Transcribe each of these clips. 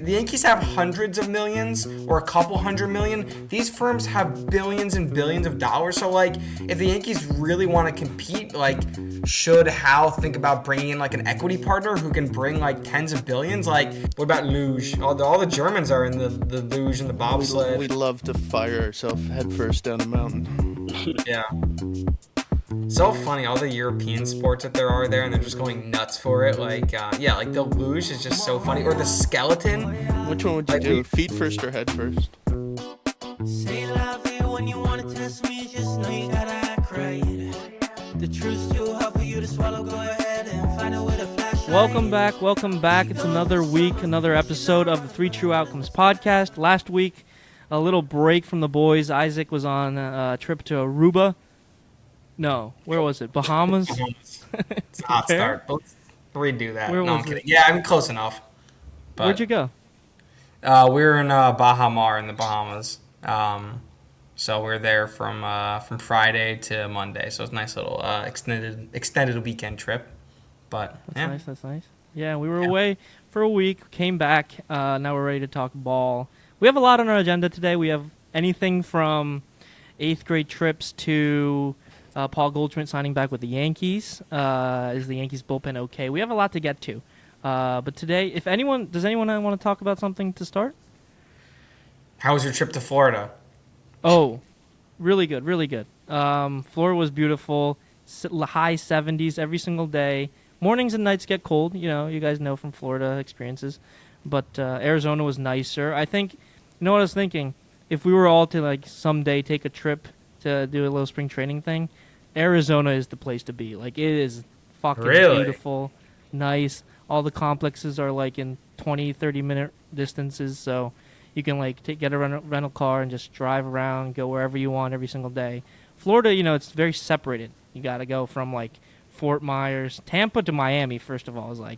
The Yankees have hundreds of millions or a couple hundred million. These firms have billions and billions of dollars. So, like, if the Yankees really want to compete, like, should Hal think about bringing in, like, an equity partner who can bring, like, tens of billions? Like, what about luge? All the Germans are in the luge and the bobsled. We love to fire ourselves headfirst down a mountain. Yeah. So funny, all the European sports that there are there, and they're just going nuts for it. Like, like the luge is just so funny. Or the skeleton. Which one would you do? Feet first or head first? Say love it when you wanna test me, just know you gotta act right. The truth's too hard for you to swallow, go ahead and find it with a flashlight. Welcome back. It's another week, another episode of the Three True Outcomes podcast. Last week, a little break from the boys. Isaac was on a trip to Aruba. No, where was it? Bahamas? It's a hot start. Let's redo that. Where no, was I'm kidding. it? Yeah, I'm close enough. But, Where'd you go? We were in Baha Mar in the Bahamas. So we're there from Friday to Monday. So it's a nice little extended weekend trip. But That's nice. Yeah, we were away for a week, came back. Now we're ready to talk ball. We have a lot on our agenda today. We have anything from 8th grade trips to Paul Goldschmidt signing back with the Yankees. Is the Yankees bullpen okay? We have a lot to get to. But today, does anyone want to talk about something to start? How was your trip to Florida? Oh, really good. Florida was beautiful. High 70s every single day. Mornings and nights get cold. You guys know from Florida experiences. But Arizona was nicer. I think, what I was thinking? If we were all to someday take a trip to do a little spring training thing, Arizona is the place to be. It is fucking beautiful, nice. All the complexes are in 20, 30-minute distances, so you can get a rental car and just drive around, go wherever you want every single day. Florida, it's very separated. You got to go from Fort Myers, Tampa to Miami. First of all, is a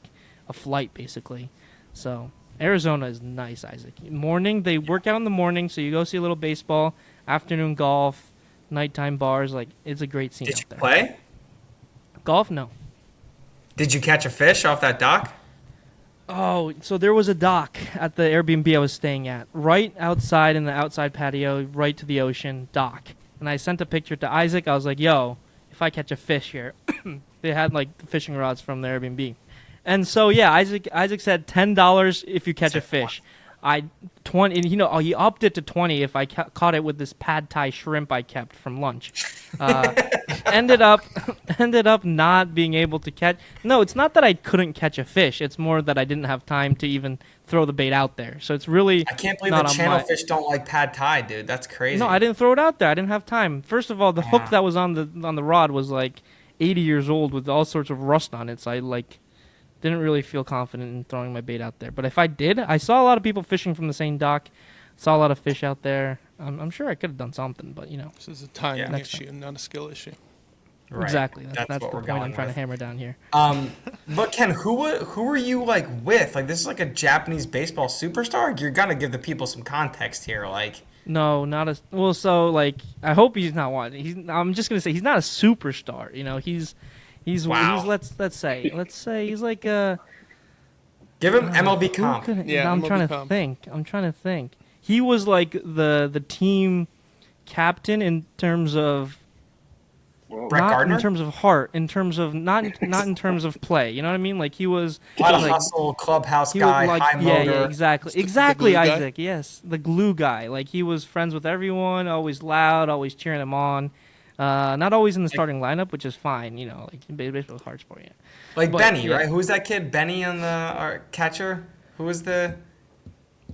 flight basically. So Arizona is nice, Isaac. Morning, they work out in the morning, so you go see a little baseball. Afternoon golf, nighttime bars. It's a great scene out there. Did you play? Golf? No. Did you catch a fish off that dock? Oh, so there was a dock at the Airbnb I was staying at, right outside in the outside patio, right to the ocean, dock. And I sent a picture to Isaac. I was like, yo, if I catch a fish here. They had the fishing rods from the Airbnb. And so, yeah, Isaac said $10 if you catch a fish. He upped it to 20 if I caught it with this pad thai shrimp I kept from lunch. Ended up not being able to catch. No, it's not that I couldn't catch a fish. It's more that I didn't have time to even throw the bait out there. So it's really I can't believe the channel fish don't like pad thai, dude. That's crazy. No, I didn't throw it out there. I didn't have time. First of all, the hook that was on the rod was 80 years old with all sorts of rust on it. So I didn't really feel confident in throwing my bait out there. But if I did, I saw a lot of people fishing from the same dock. Saw a lot of fish out there. I'm sure I could have done something, but This is a timing issue, not a skill issue. Right. Exactly. That's the what we're point going I'm trying to with. hammer down here. But Ken, who were you with? This is a Japanese baseball superstar. You're gonna give the people some context here, No, not a. Well, so I hope he's not one. I'm just gonna say he's not a superstar. He's Wow. let's say he's a. Give him MLB comp. I'm MLB trying to think. He was the team captain in terms of. Brett not Gardner? in terms of heart, in terms of not in terms of play. You know what I mean? He was A lot of hustle, clubhouse he guy, was high motor. Yeah, exactly, the glue guy? Isaac. Yes, the glue guy. He was friends with everyone, always loud, always cheering them on. Not always in the starting lineup, which is fine. Baseball's a hard sport. Yeah. Like Benny, right? Who was that kid? Benny on our catcher. Who was the?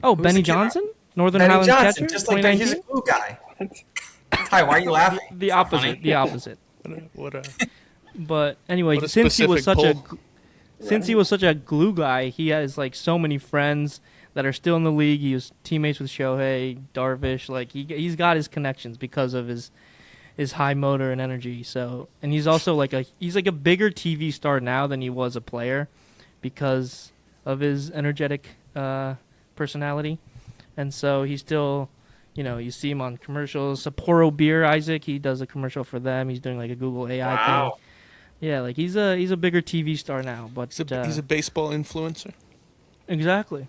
Oh, who was Benny the kid? Johnson, Northern Benny Highlands Johnson, catcher. just like that. He's a glue guy. Ty, why are you laughing? The It's not opposite. funny. The opposite. What a But anyway, What a since he was specific such a glue guy, he has so many friends that are still in the league. He was teammates with Shohei, Darvish. He's got his connections because of his high motor and energy. So, and he's also he's a bigger TV star now than he was a player because of his energetic personality. And so he's still, you see him on commercials. Sapporo Beer, Isaac, he does a commercial for them. He's doing a Google AI Wow. thing. Yeah, he's a bigger TV star now. But he's a baseball influencer. Exactly.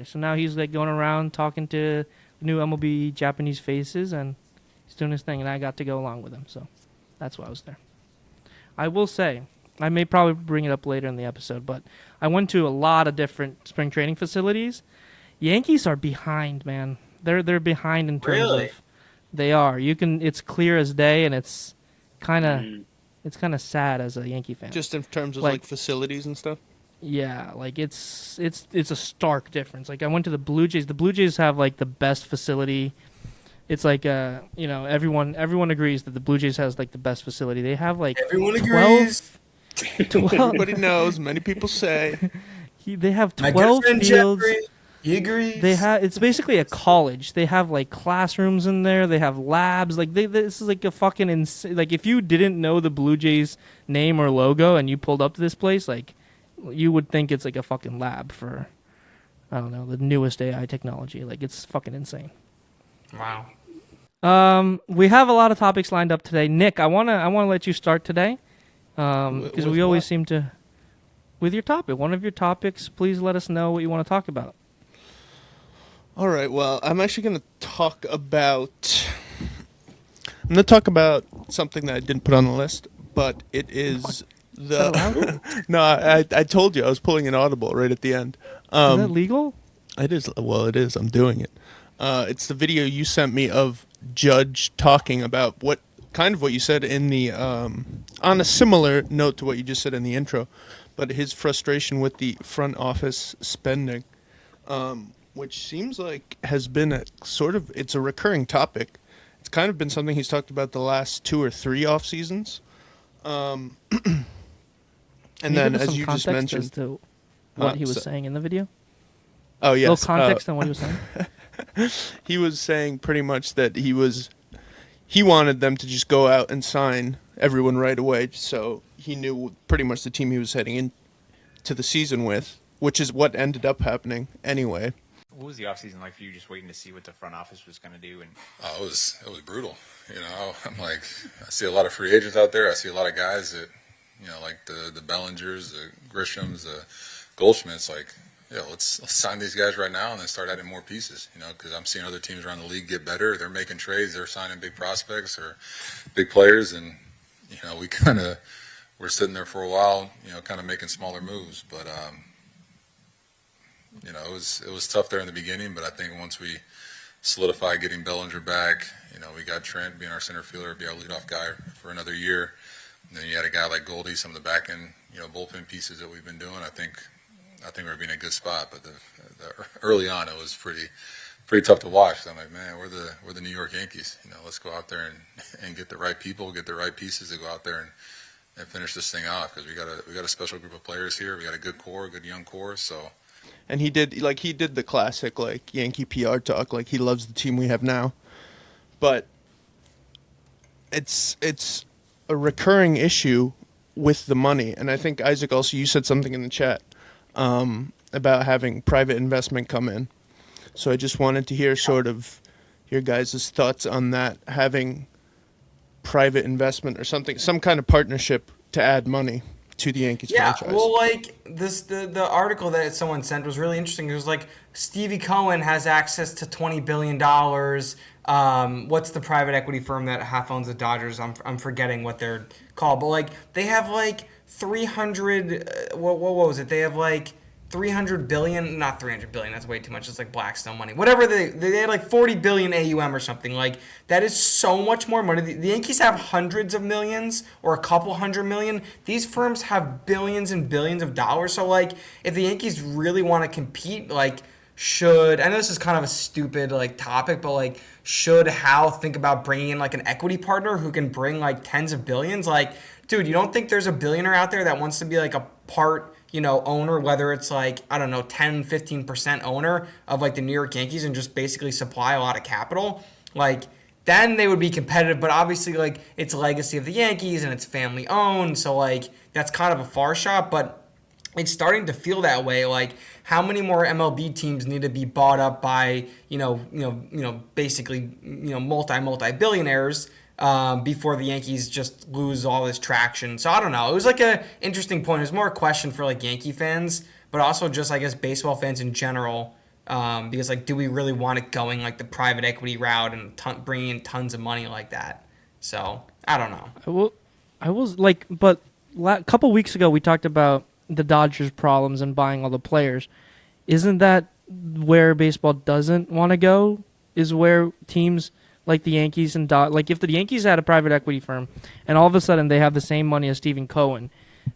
So now he's like going around talking to the new MLB Japanese faces, and he's doing his thing, and I got to go along with him. So that's why I was there. I will say, I may probably bring it up later in the episode, but I went to a lot of different spring training facilities. Yankees are behind, man. They're behind in terms Really? of they are. It's clear as day, and it's kind of sad as a Yankee fan. Just in terms of Like- like facilities and stuff. Yeah, like it's a stark difference. Like I went to the Blue Jays. The Blue Jays have like the best facility. It's like everyone agrees that the Blue Jays has like the best facility. They have like Everyone 12 agrees. 12 Everybody knows. Many people say. they have My 12 good friend fields. Jeffrey, he agrees. It's basically a college. They have like classrooms in there. They have labs. Like this is like a fucking like if you didn't know the Blue Jays name or logo and you pulled up to this place, like you would think it's like a fucking lab for I don't know, the newest AI technology. Like it's fucking insane. Wow. We have a lot of topics lined up today. Nick, I wanna let you start today. Because With we always what? seem to with your topic. One of your topics, please let us know what you want to talk about. All right. Well, I'm actually going to talk about. Something that I didn't put on the list, but it is that allowed? No, I told you I was pulling an audible right at the end. Is that legal? It is. Well, it is. I'm doing it. It's the video you sent me of Judge talking about what you said in the on a similar note to what you just said in the intro, but his frustration with the front office spending, which seems like has been it's a recurring topic. It's kind of been something he's talked about the last 2 or 3 off seasons. And Can then, give us as some you just context mentioned, as to what he was so- saying in the video. oh yes, Little context on what he was saying. he was saying pretty much that he wanted them to just go out and sign everyone right away, so he knew pretty much the team he was heading into the season with, which is what ended up happening anyway. What was the offseason like for you, just waiting to see what the front office was going to do? And It was brutal. I'm like, I see a lot of free agents out there. I see a lot of guys that, like the Bellingers, the Grishams, the Goldschmidts. Like, let's sign these guys right now and then start adding more pieces. Because I'm seeing other teams around the league get better. They're making trades. They're signing big prospects or big players, and we're sitting there for a while. Kind of making smaller moves, but. It was tough there in the beginning, but I think once we solidified getting Bellinger back, we got Trent being our center fielder, be our leadoff guy for another year. And then you had a guy like Goldie, some of the back end, bullpen pieces that we've been doing. I think we're being in a good spot, but the early on it was pretty tough to watch. So I'm like, man, we're the New York Yankees. Let's go out there and get the right people, get the right pieces to go out there and finish this thing off, because we got a special group of players here. We got a good core, good young core, so. And he did the classic like Yankee PR talk, like he loves the team we have now. But it's a recurring issue with the money, and I think Isaac also, you said something in the chat about having private investment come in. So I just wanted to hear sort of your guys' thoughts on that, having private investment or something, some kind of partnership to add money to the Yankees franchise. Well, like the article that someone sent was really interesting. It was like Stevie Cohen has access to $20 billion. What's the private equity firm that half owns the Dodgers? I'm forgetting what they're called, but like they have like 300. What was it? They have like 300 billion, not 300 billion. That's way too much. It's like Blackstone money. Whatever they had like 40 billion AUM or something. Like that is so much more money. The Yankees have hundreds of millions or a couple hundred million. These firms have billions and billions of dollars. So like if the Yankees really want to compete, like I know this is kind of a stupid like topic, but like should Hal think about bringing in like an equity partner who can bring like tens of billions? Like, dude, you don't think there's a billionaire out there that wants to be like a part owner, whether it's like, I don't know, 10, 15% owner of like the New York Yankees and just basically supply a lot of capital? Like, then they would be competitive, but obviously like it's legacy of the Yankees and it's family owned. So like that's kind of a far shot, but it's starting to feel that way. Like how many more MLB teams need to be bought up by, basically, multi billionaires before the Yankees just lose all this traction. So I don't know. It was like a interesting point. It was more a question for like Yankee fans. but also just, I guess, baseball fans in general. Because, like, do we really want it going, like, the private equity route and bringing in tons of money like that? So, I don't know. I was like, but a couple weeks ago we talked about the Dodgers' problems in buying all the players. Isn't that where baseball doesn't want to go? Is where teams like the Yankees and like if the Yankees had a private equity firm and all of a sudden they have the same money as Stephen Cohen,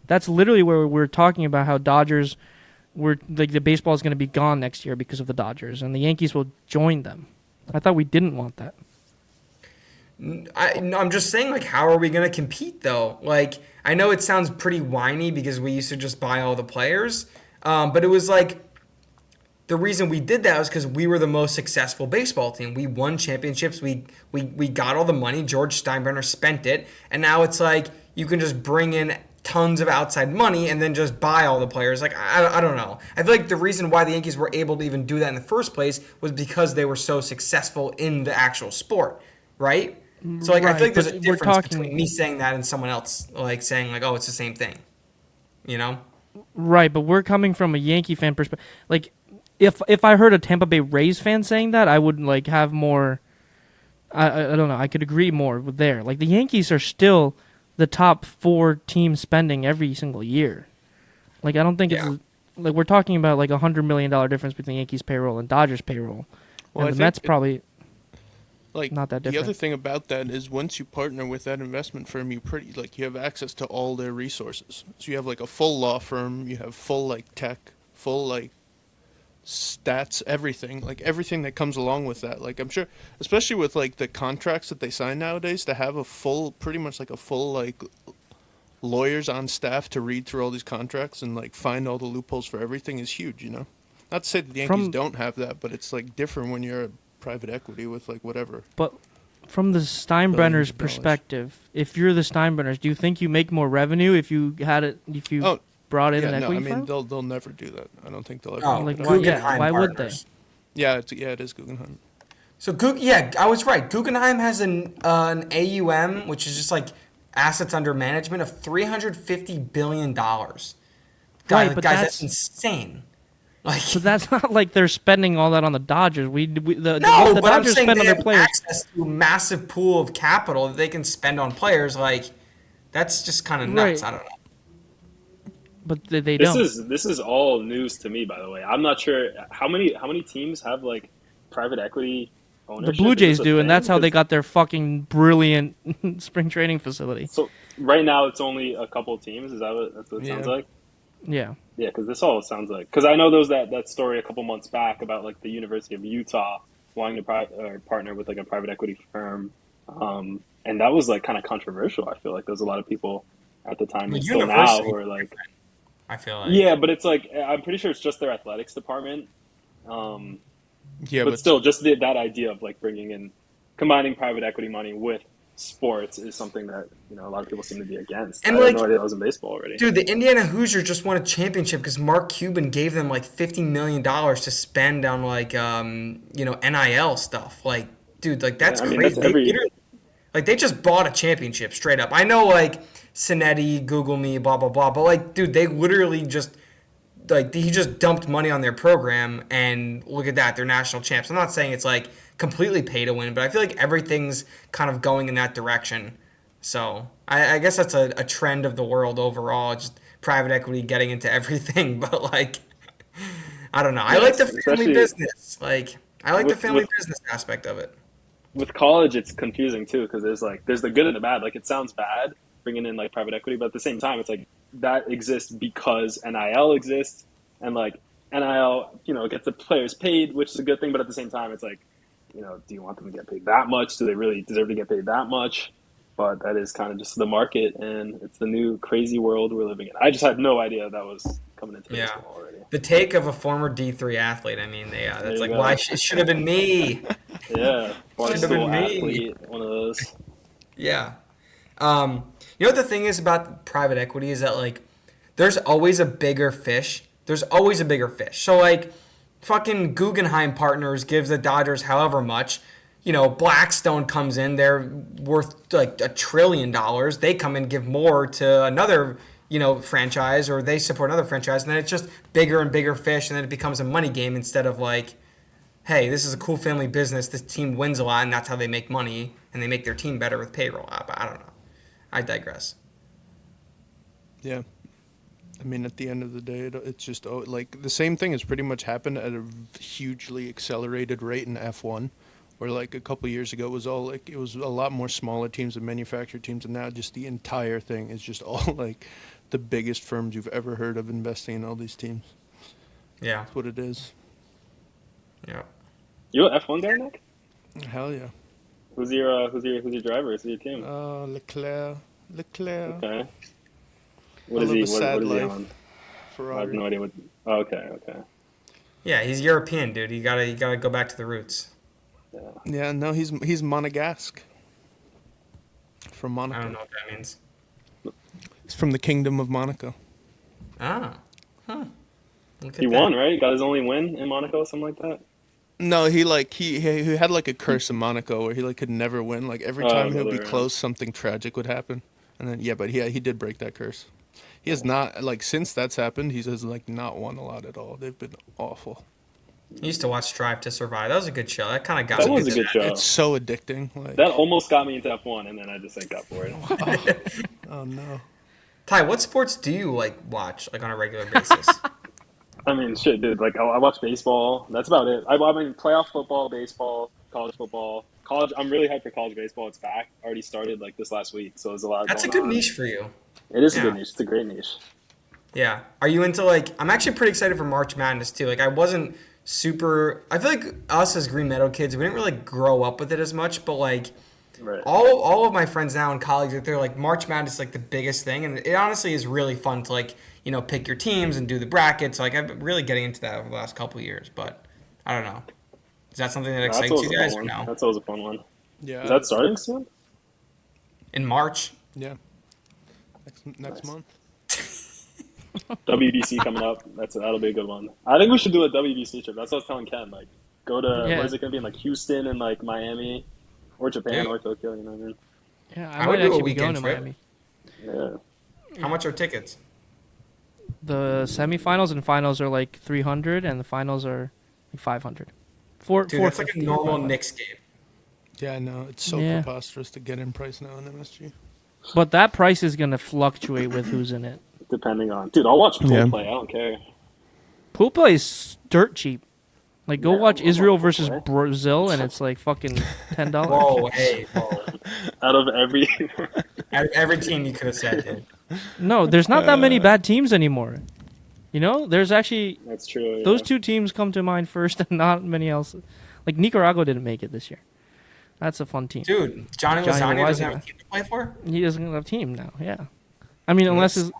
that's literally where we're talking about how Dodgers were like the baseball is going to be gone next year because of the Dodgers and the Yankees will join them. I thought we didn't want that. I'm just saying, like, how are we going to compete, though? Like, I know it sounds pretty whiny because we used to just buy all the players, but it was like the reason we did that was because we were the most successful baseball team. We won championships. We got all the money. George Steinbrenner spent it, and now it's like you can just bring in tons of outside money and then just buy all the players. Like, I don't know. I feel like the reason why the Yankees were able to even do that in the first place was because they were so successful in the actual sport, right? So, like, I feel like there's a difference between me saying that and someone else, like, saying, like, oh, it's the same thing. You know? Right, but we're coming from a Yankee fan perspective. Like, if I heard a Tampa Bay Rays fan saying that, I would, like, have more... I don't know. I could agree more with there. Like, the Yankees are still the top 4 team spending every single year. Like, I don't think it's... Like, we're talking about, like, $100 million difference between Yankees payroll and Dodgers payroll. Well, and the Mets probably... Like, not that different. The other thing about that is once you partner with that investment firm, you have access to all their resources. So you have like a full law firm, you have full like tech, full like stats, everything, like everything that comes along with that. Like I'm sure, especially with like the contracts that they sign nowadays, to have a full, pretty much like a full like lawyers on staff to read through all these contracts and like find all the loopholes for everything is huge, you know? Not to say that the Yankees don't have that, but it's like different when you're a private equity with like whatever. But from the Steinbrenners' perspective, if you're the Steinbrenners, do you think you make more revenue if you had it? If you brought in an equity firm? They'll never do that. I don't think they'll ever. Why would they? Yeah, it is Guggenheim. So I was right. Guggenheim has an AUM, which is just like assets under management, of $350 billion. Guys, that's insane. Like, so that's not like they're spending all that on the Dodgers. The but Dodgers I'm saying spend on they their have players. access to a massive pool of capital that they can spend on players. Like, that's just kind of nuts. Right. I don't know. But they don't. This is all news to me, by the way. I'm not sure how many teams have like private equity ownership. The Blue Jays do, and that's how they got their fucking brilliant spring training facility. So right now it's only a couple of teams. Is that's what it sounds like? Yeah. Yeah, because this all sounds like... Because I know there was that story a couple months back about, like, the University of Utah wanting to partner with, like, a private equity firm. And that was, like, kind of controversial, I feel like. There was a lot of people at the time and still now who are, like... I feel like... Yeah, but it's, like... I'm pretty sure it's just their athletics department. But still, just that idea of, like, combining private equity money with sports is something that, you know, a lot of people seem to be against. And I had no idea that was in baseball already. Dude, the Indiana Hoosiers just won a championship because Mark Cuban gave them like $50 million to spend on like NIL stuff. Like, dude, like that's crazy. They just bought a championship straight up. I know like Cinetti, Google me, blah blah blah, but like, dude, they literally just he just dumped money on their program, and look at that, they're national champs. I'm not saying it's like completely pay to win, but I feel like everything's kind of going in that direction. So I guess that's a trend of the world overall, just private equity getting into everything. But like, I don't know. I like the family business. Like, I like the family business aspect of it. With college, it's confusing too, because there's the good and the bad. Like, it sounds bad bringing in like private equity, but at the same time, it's like that exists because NIL exists, and like NIL, you know, gets the players paid, which is a good thing. But at the same time, it's like, you know, do you want them to get paid that much? Do they really deserve to get paid that much? But that is kind of just the market, and it's the new crazy world we're living in. I just had no idea that was coming into baseball already. The take of a former D3 athlite. I mean, that's like, why it should have been me. Yeah, barstool athlete, one of those. Yeah. You know what the thing is about private equity is that like, there's always a bigger fish. So like, fucking Guggenheim Partners gives the Dodgers however much. You know, Blackstone comes in, they're worth like $1 trillion. They come and give more to another, franchise, or they support another franchise, and then it's just bigger and bigger fish, and then it becomes a money game instead of like, hey, this is a cool family business. This team wins a lot, and that's how they make money, and they make their team better with payroll. But I don't know. I digress. Yeah. I mean, at the end of the day, it's just like the same thing has pretty much happened at a hugely accelerated rate in F1, where like a couple years ago it was a lot more smaller teams and manufactured teams, and now just the entire thing is just all like the biggest firms you've ever heard of investing in all these teams. Yeah. That's what it is. Yeah. You an F1 guy, Nick? Hell yeah. Who's your driver? Who's your team? Leclerc. Okay. I live a sad What is he life. on? Ferrari. I have no idea what. Oh, okay. Yeah, he's European, dude. You gotta go back to the roots. Yeah, no, he's Monegasque. From Monaco. I don't know what that means. He's from the Kingdom of Monaco. Ah. Huh. Look at He that. won, right? Got his only win in Monaco, something like that. No, he had like a curse in Monaco where he like could never win. Like every time he would be other way close, something tragic would happen. And then but he did break that curse. He has not like since that's happened. He has like not won a lot at all. They've been awful. I used to watch Drive to Survive. That was a good show. That kind of got That me was a into good show. It's so addicting. Like That almost got me into F1, and then I just got bored. oh no. Ty, what sports do you watch on a regular basis? I mean, shit, dude. Like, I watch baseball. That's about it. I mean, playoff football, baseball, college football. College. I'm really hyped for college baseball. It's back. Already started this last week, so there's a lot. That's a going good on. niche for you. It is a Yeah. good niche. It's a great niche. Yeah. Are you into I'm actually pretty excited for March Madness too. I wasn't super. I feel like us as Green Meadow kids, we didn't really grow up with it as much, but Right. all of my friends now and colleagues, they're like March Madness is the biggest thing, and it honestly is really fun to pick your teams and do the brackets. I've been really getting into that over the last couple of years, but I don't know. Is that something that That's excites always you a guys fun or one. no? That's always a fun one. Yeah. Is that starting soon? In March? Yeah. Next month. WBC coming up. That'll be a good one. I think we should do a WBC trip. That's what I was telling Ken. Go to where is it going to be in Houston and Miami, or Japan Yeah. or Tokyo. You know what I mean? Yeah, I I would might do a actually be going weekend to trip. Miami. Yeah. How much are tickets? The semifinals and finals are 300, and the finals are 500. Dude, that's like a 450. normal Knicks game. Yeah, I know. It's so Yeah. preposterous to get in price now in MSG. But that price is gonna fluctuate with who's in it. Depending on, dude, I'll watch pool Yeah. play. I don't care. Pool play is dirt cheap. Go Yeah, watch I'll Israel watch pool versus play. Brazil, and it's fucking $10. Whoa, hey, whoa. Out of every, Every team you could have said, dude. No, there's not that many bad teams anymore. There's actually that's true. Yeah. those two teams come to mind first, and not many else. Nicaragua didn't make it this year. That's a fun team. Dude, Johnny Johnny Lasagna doesn't Lasagna. have a team to play for? He doesn't have a team now. Yeah, I mean, unless his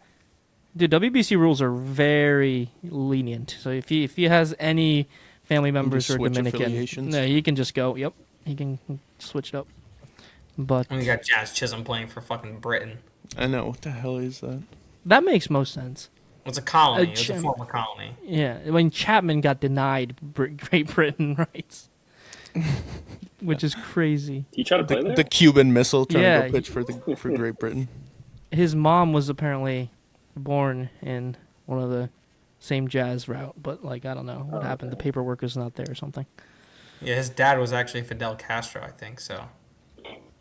WBC rules are very lenient. So if he has any family members just who are switch Dominican, affiliations? no, he can just go. Yep, he can switch it up. But And we got Jazz Chisholm playing for fucking Britain. I know. What the hell is that? that makes most sense. It's a colony. Uh, It's a Chim- former colony. Yeah, when Chapman got denied Great Britain rights, which is crazy. he tried to play there. The Cuban Missile trying Yeah, to go pitch for Great Britain. His mom was apparently born in one of the same Jazz route, but I don't know what happened. The paperwork is not there or something. Yeah, his dad was actually Fidel Castro, I think, so.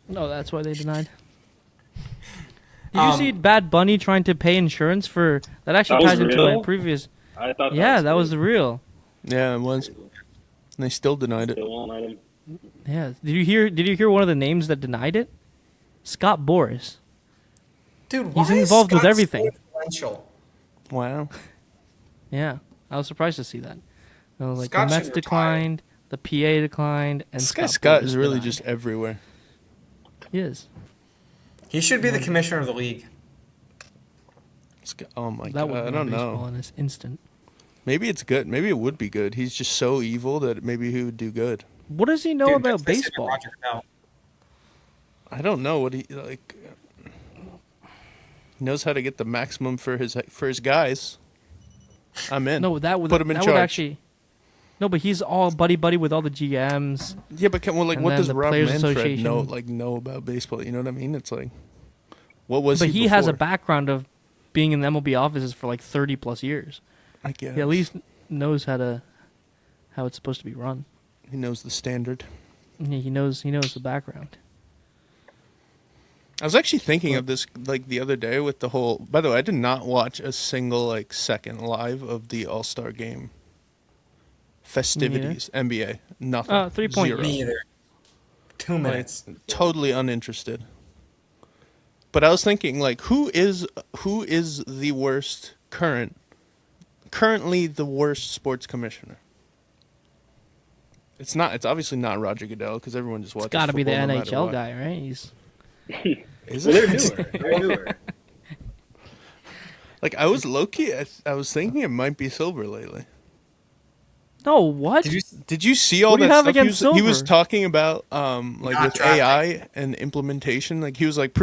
No, that's why they denied. Did you see Bad Bunny trying to pay insurance for that? Actually That ties was into my real? previous. I thought. Yeah, that was crazy. real. Yeah, it was. And they still denied it. They won't let him. Yeah. Did you hear one of the names that denied it? Scott Boras. Dude, He's why is involved with Scott so everything. influential? Wow. Yeah, I was surprised to see that. Scott The Mets should retire. declined, the PA declined, and This guy Scott Scott Boras is really denied. just everywhere. He is. He should be the commissioner of the league. Oh my That god, would I win don't baseball know. in this instant. Maybe it's good. Maybe it would be good. He's just so evil that maybe he would do good. What does he know Dude, about that's the same baseball? Roger Goodell. I don't know what he like. He knows how to get the maximum for his guys. I'm in. No, that would Put him in that charge. would actually. No, but he's all buddy with all the GMs. Yeah, but And what then does the Rob Players Manfred Association. know about baseball? You know what I mean? It's what was But he has a before? background of being in the MLB offices for like 30 plus years. I guess. He at least knows how it's supposed to be run. He knows the standard. Yeah, he knows the background. I was actually thinking of this like the other day with the whole. By the way, I did not watch a single like second live of the All-Star game festivities. NBA, nothing. 3 point. Zero. Me either. 2 minutes. Totally uninterested. But I was thinking, like, who is the worst currently the worst sports commissioner? It's obviously not Roger Goodell because everyone just watches. It's got to be the football no matter NHL what. guy, right? He's Is Well, it? they're newer. Like I was low key. I was thinking it might be Silver lately. no what? Did you see all What do that you have stuff against he was Silver? talking about like Not with drafting. AI and implementation? Like he was like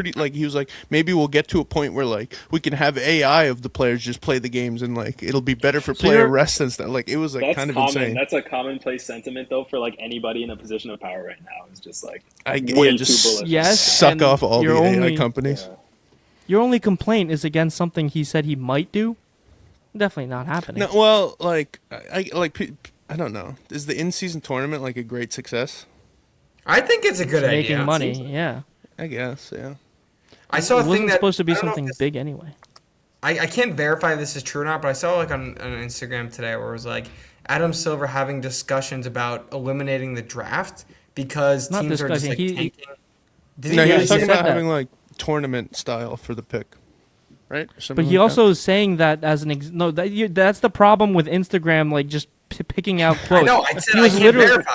maybe we'll get to a point where like we can have AI of the players just play the games and like it'll be better for player you're- rest and stuff. Like it was like That's kind of common. insane. That's a commonplace sentiment though for like anybody in a position of power right now. Is just like I way just too bullish. Yes, suck and off all the you're AI only- companies. Yeah. Your only complaint is against something he said he might do. Definitely not happening. No, well, like I don't know. Is the in-season tournament like a great success? I think it's a good Making idea. money, yeah. I guess, yeah. I saw a It thing wasn't that supposed to be I don't know if something this- big anyway. I can't verify if this is true or not, but I saw like on Instagram today where it was like Adam Silver having discussions about eliminating the draft because Not teams are just like discussing, he- tanking. Did No, he he Yeah, was he talking said about that. having like tournament style for the pick, right? Or something But he like also is saying that as an that's the problem with Instagram, like just picking out I quotes. know. I said He I was can't literally- verify.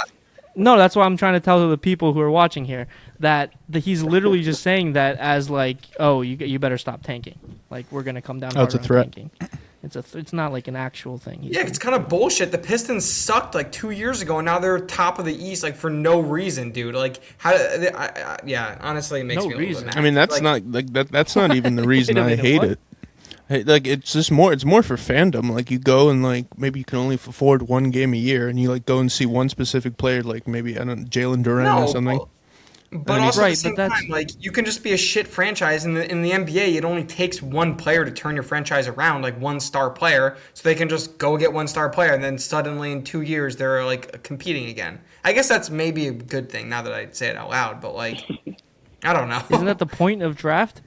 No, that's why I'm trying to tell the people who are watching here that he's literally just saying that as like, oh, you better stop tanking. Like we're gonna come down. Oh, it's a harder on threat. Tanking. It's not like an actual thing. He's Yeah, saying. it's kind of bullshit. The Pistons sucked like 2 years ago, and now they're top of the East like for no reason, dude. Like how? Yeah, honestly, it makes No me a little reason. bit I mean, mad. that's Like, not like that. That's not even the reason Wait a I minute, hate what? it. Hey, like it's just more. It's more for fandom. Like you go and like maybe you can only afford one game a year, and you like go and see one specific player, like maybe I don't Jalen Duren or something. But I mean- also Right, at the same but that's- time, like you can just be a shit franchise in the NBA. It only takes one player to turn your franchise around, like one star player, so they can just go get one star player, and then suddenly in 2 years they're like competing again. I guess that's maybe a good thing now that I say it out loud, but like I don't know. Isn't that the point of draft?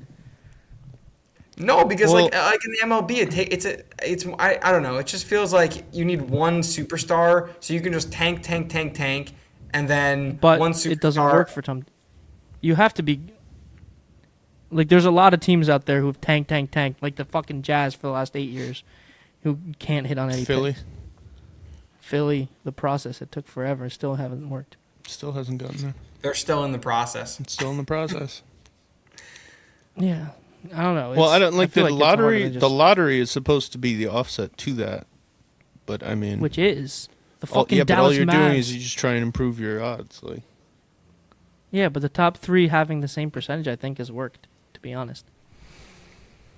No, because Well- like in the MLB, I don't know. It just feels like you need one superstar, so you can just tank, and then But one superstar. it doesn't work for Tom. You have to be like there's a lot of teams out there who've tanked, like the fucking Jazz for the last 8 years, who can't hit on any Philly picks. Philly, the process it took forever, still haven't worked. still hasn't gotten there. They're still in the process. It's still in the process. Yeah, I don't know. Well, I don't like feel the it's harder lottery. than The just- lottery is supposed to be the offset to that, but I mean, which is the all, fucking yeah, but all Dallas you're Mavs. doing is you just try and improve your odds. Like, Yeah, but the top three having the same percentage, I think, has worked. To be honest,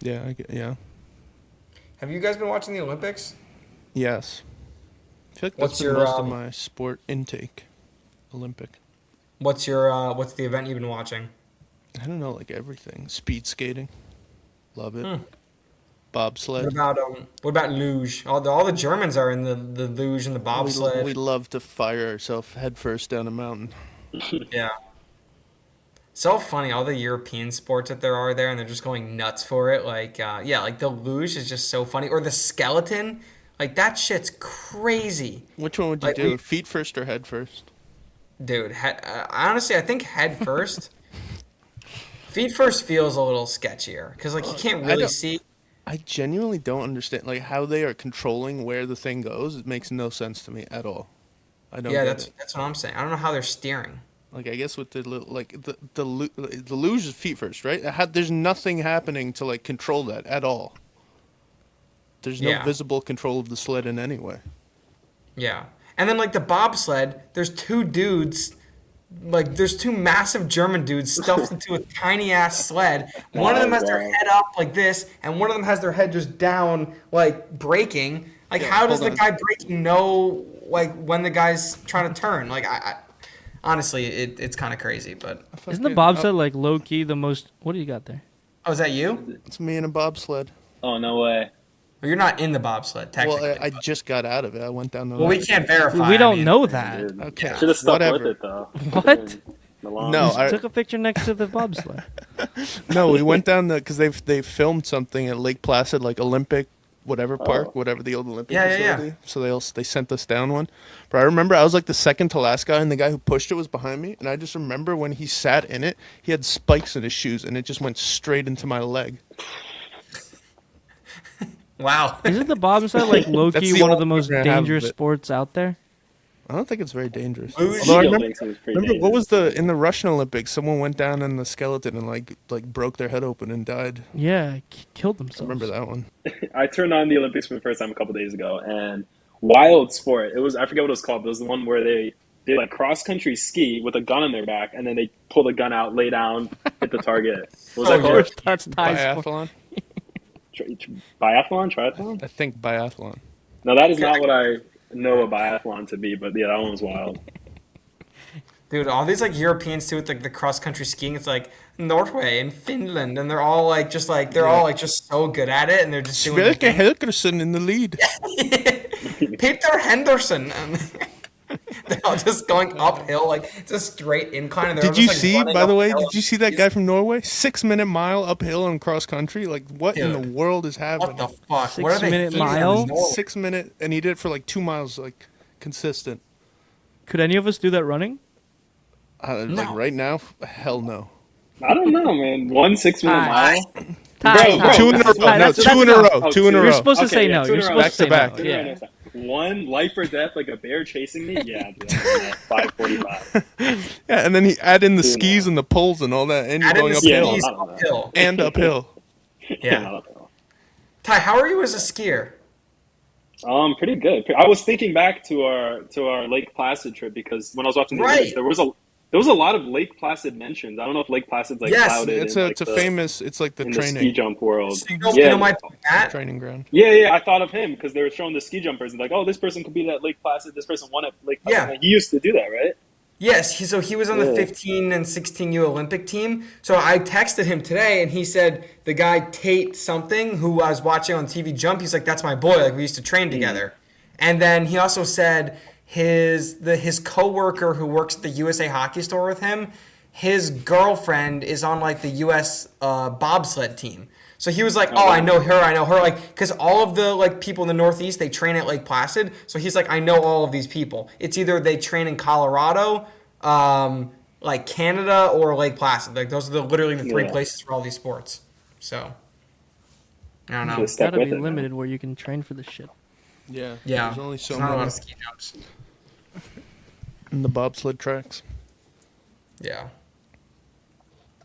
yeah, yeah, Have you guys been watching the Olympics? yes. I feel like What's that's been your, most of um, my sport intake. Olympic. What's the event you've been watching? I don't know, like everything. Speed skating, love it. Hmm. Bobsled. What about luge? All the Germans are in the luge and the bobsled. We love to fire ourselves headfirst down a mountain. Yeah. So funny, all the European sports that there are there, and they're just going nuts for it. Like, like the luge is just so funny. Or the skeleton, like that shit's crazy, Which one would you Like, do? we- Feet first or head first? dude. Honestly, I think head first. Feet first feels a little sketchier because like you can't I really don't- see. I genuinely don't understand like how they are controlling where the thing goes. It makes no sense to me at all. I don't Yeah, get it. that's what I'm saying. I don't know how they're steering. Like I guess with the like the luge is feet first, right? There's nothing happening to like control that at all. There's no Yeah. visible control of the sled in any way. Yeah. And then like the bobsled, there's two dudes, like there's two massive German dudes stuffed into a tiny ass sled. One of them has their wow. head up like this, and one of them has their head just down, like braking. Like how does the hold guy braking know like when the guy's trying to turn? Like I honestly, it's kind of crazy. But isn't the bobsled like low key the most? What do you got there? oh, is that you? It's me and a bobsled. Oh no way. Or you're not in the bobsled technically. Well, I just got out of it. I went down the. Well, we can't verify. We I don't mean, know Damn, that. dude. Okay, Should have stuck whatever. with it though. What? No, I- Took a picture next to the bobsled. No, we went down because they filmed something at Lake Placid, like Olympic, whatever park, Oh. whatever the old Olympic Yeah, yeah, facility. So they sent us down one. But I remember I was like the second to last guy, and the guy who pushed it was behind me. And I just remember when he sat in it, he had spikes in his shoes, and it just went straight into my leg. wow. Isn't the bobsled like low That's key the one of the only most memory I have of dangerous it. sports out there? I don't think it's very dangerous. Bougie. Although I Ski remember, jumping seems pretty remember what was dangerous. in the Russian Olympics? Someone went down in the skeleton and like broke their head open and died. Yeah, killed I themselves. remember that one. I turned on the Olympics for the first time a couple days ago, and wild sport. It was, I forget what it was called, but it was the one where they like cross country ski with a gun on their back, and then they pull the gun out, lay down, hit the target. What was Oh, that yeah. called? That's Thai sport. Biathlon? Biathlon? Triathlon? I think biathlon. No, that is not what I know a biathlon to be, but yeah, that one was wild. Dude, all these like Europeans too with like the cross country skiing, it's like Norway and Finland, and they're all like all like just so good at it, and they're just doing their Svelke thing. Helgersen in the lead. Peter Henderson, and they're all just going uphill, like it's a straight incline. And they're all Did you just, like, see, running by the way, uphill. did you see that guy from Norway? 6-minute mile uphill on cross country? Like, what in the Dude. world is happening? What the fuck? What are they 6-minute feeding them in mile? Norway? 6 minute, and he did it for like 2 miles, like, consistent. Could any of us do that running? Like, No. right now, hell no. I don't know, man. 1 6-minute Hi. mile? Ty, Bro, Two in a row. Ty, No, that's two in a enough. row. Oh, 2 in a two. row. You're supposed to Okay, say yeah, no. 2 in You're a row. supposed to say Back to no. back. Yeah. One life or death, like a bear chasing me? Yeah, dude, I'm 5:45. Yeah, and then he add in the 2 in a skis row. and the poles and all that, and you're Add in going the Yeah, uphill. skis I don't know. uphill. And uphill. Yeah. Ty, how are you as a skier? Pretty good. I was thinking back to our Lake Placid trip because when I was watching the Olympics, Right. there was a lot of Lake Placid mentions. I don't know if Lake Placid's like Yes, clouded It's in a like it's a the famous. It's like the in the ski training jump world. You Yeah, know my Matt? training ground. yeah. I thought of him because they were showing the ski jumpers and like, oh, this person competed at Lake Placid. This person won at Lake Placid. Yeah. And he used to do that, right? Yes, so he was on the Yeah. 15 and 16U Olympic team. So I texted him today, and he said the guy Tate something who I was watching on TV jump. He's like, "That's my boy. Like we used to train together." And then he also said his coworker who works at the USA Hockey store with him, his girlfriend is on like the US bobsled team. So he was like, "Oh, I know her, like because all of the like people in the Northeast they train at Lake Placid." So he's like, "I know all of these people. It's either they train in Colorado, like Canada, or Lake Placid. Like those are literally the three Yeah. places for all these sports." So I don't know. Just stuck Gotta with be it, man. limited where you can train for this shit. Yeah. Yeah, There's only so there's not a lot many of ski jumps. in the bobsled tracks. Yeah.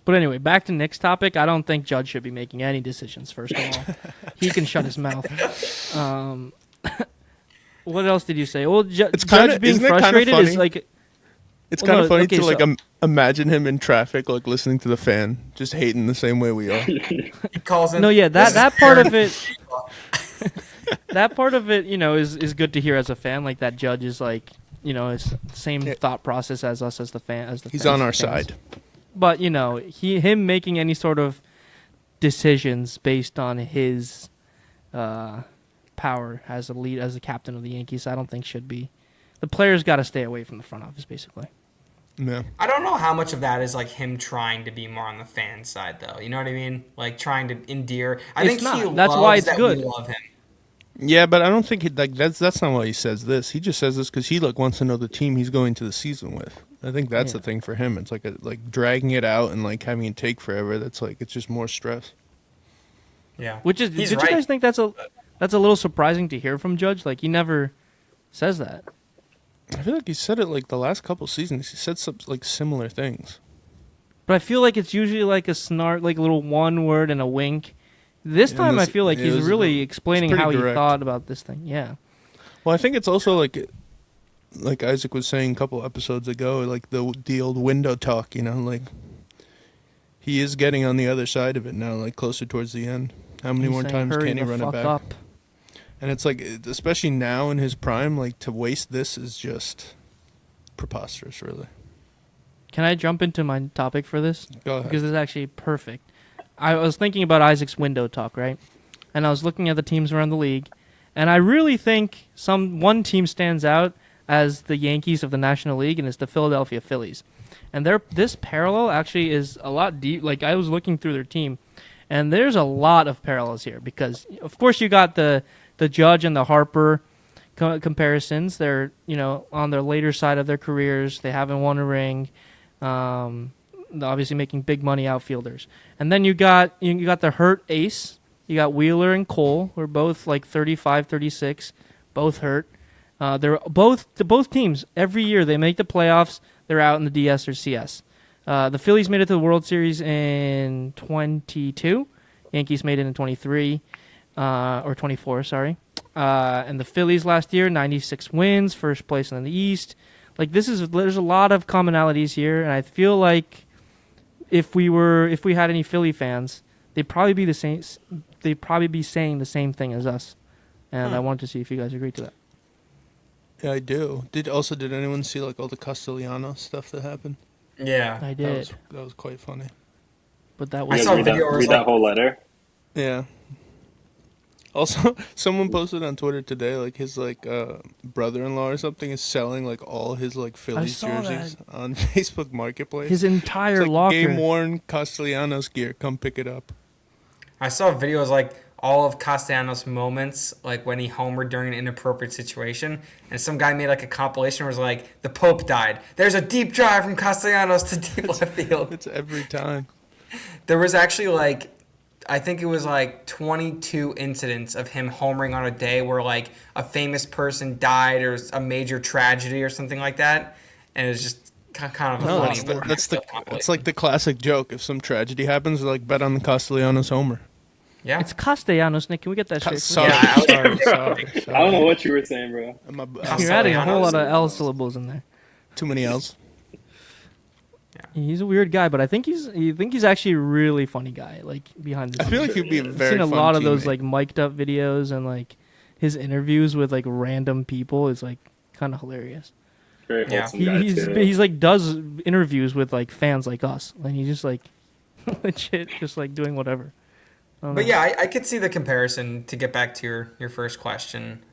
But anyway, back to Nick's topic. I don't think Judge should be making any decisions. First of all, he can shut his mouth. What else did you say? Well, It's kinda- Judge being isn't it kinda frustrated is funny? like It's Well, kind no, of funny okay, to like so- imagine him in traffic, like listening to the fan, just hating the same way we are. He calls in. no, yeah, that part of it. That part of it, is good to hear as a fan. Like that Judge is like, it's same Yeah. thought process as us as the fan. He's on our side. But him making any sort of decisions based on his power as a captain of the Yankees, I don't think should be. The players got to stay away from the front office, basically. Yeah. I don't know how much of that is like him trying to be more on the fan side, though. You know what I mean? Like trying to endear. I It's think he not. That's loves why it's that good. we love him. Yeah, but I don't think that's not why he says this. He just says this because he wants to know the team he's going to the season with. I think that's Yeah. the thing for him. It's like dragging it out and like having it take forever. That's like it's just more stress. Yeah. Which is, He's did right. you guys think that's a little surprising to hear from Judge? Like he never says that. I feel like he said it like the last couple seasons. He said some like similar things. But I feel like it's usually like a snark, like a little one word and a wink. This Yeah, time I this- feel like yeah, he's this is really a- explaining it's how pretty he direct. thought about this thing. Yeah. Well, I think it's also like Isaac was saying a couple episodes ago, like the old window talk. Like he is getting on the other side of it now, like closer towards the end. How many He's more saying, times "Hurry can he the run it fuck back? up." And it's like, especially now in his prime, like to waste this is just preposterous, really. Can I jump into my topic for this? Go ahead. Because it's actually perfect. I was thinking about Isaac's window talk, right? and I was looking at the teams around the league, and I really think one team stands out as the Yankees of the National League, and it's the Philadelphia Phillies. And this parallel actually is a lot deep. Like, I was looking through their team, and there's a lot of parallels here because, of course, you got the Judge and the Harper comparisons. They're, on their later side of their careers. They haven't won a ring. Obviously making big money outfielders. And then you got the hurt ace. You got Wheeler and Cole, who are both like 35, 36, both hurt. They're both teams every year they make the playoffs. They're out in the DS or CS. The Phillies made it to the World Series in 22. Yankees made it in 23 or 24. Sorry. And the Phillies last year, 96 wins, first place in the East. Like there's a lot of commonalities here, and I feel like if we had any Philly fans, they'd probably be the same. They'd probably be saying the same thing as us, and I wanted to see if you guys agree to that. Yeah, I do. Did anyone see like all the Castellanos stuff that happened? Yeah. I did, That was quite funny. but that You was guys saw a read video where it was that like- whole letter. Yeah. Also, someone posted on Twitter today, like his brother-in-law or something is selling like all his like Phillies saw jerseys on Facebook Marketplace. his entire it's like locker. game-worn Castellanos gear. Come pick it up. I saw videos like all of Castellanos' moments, like when he homered during an inappropriate situation, and some guy made like a compilation where it was like, the Pope died. There's a deep drive from Castellanos to deep left field. It's every time. There was actually I think it was 22 incidents of him homering on a day where like a famous person died or a major tragedy or something like that, and it was just kind of No, funny. it's like the classic joke. If some tragedy happens, like bet on the Castellanos homer. Yeah. It's Castellanos, Nick. Can we get that straight? Sorry, Yeah, sorry. I don't know what you were saying, bro. You're adding a whole lot of Castellanos. L syllables in there. Too many L's. He's a weird guy, but I think he's actually a really funny guy. Like behind the I scenes. feel like he'd be a I've very seen a fun lot of those teammate. like mic'd up videos and like his interviews with like random people is like kind of hilarious. Very Yeah. wholesome guy, He's too. he's like does interviews with like fans like us, and he's just like legit just like doing whatever. I don't But know. yeah, I could see the comparison to get back to your first question.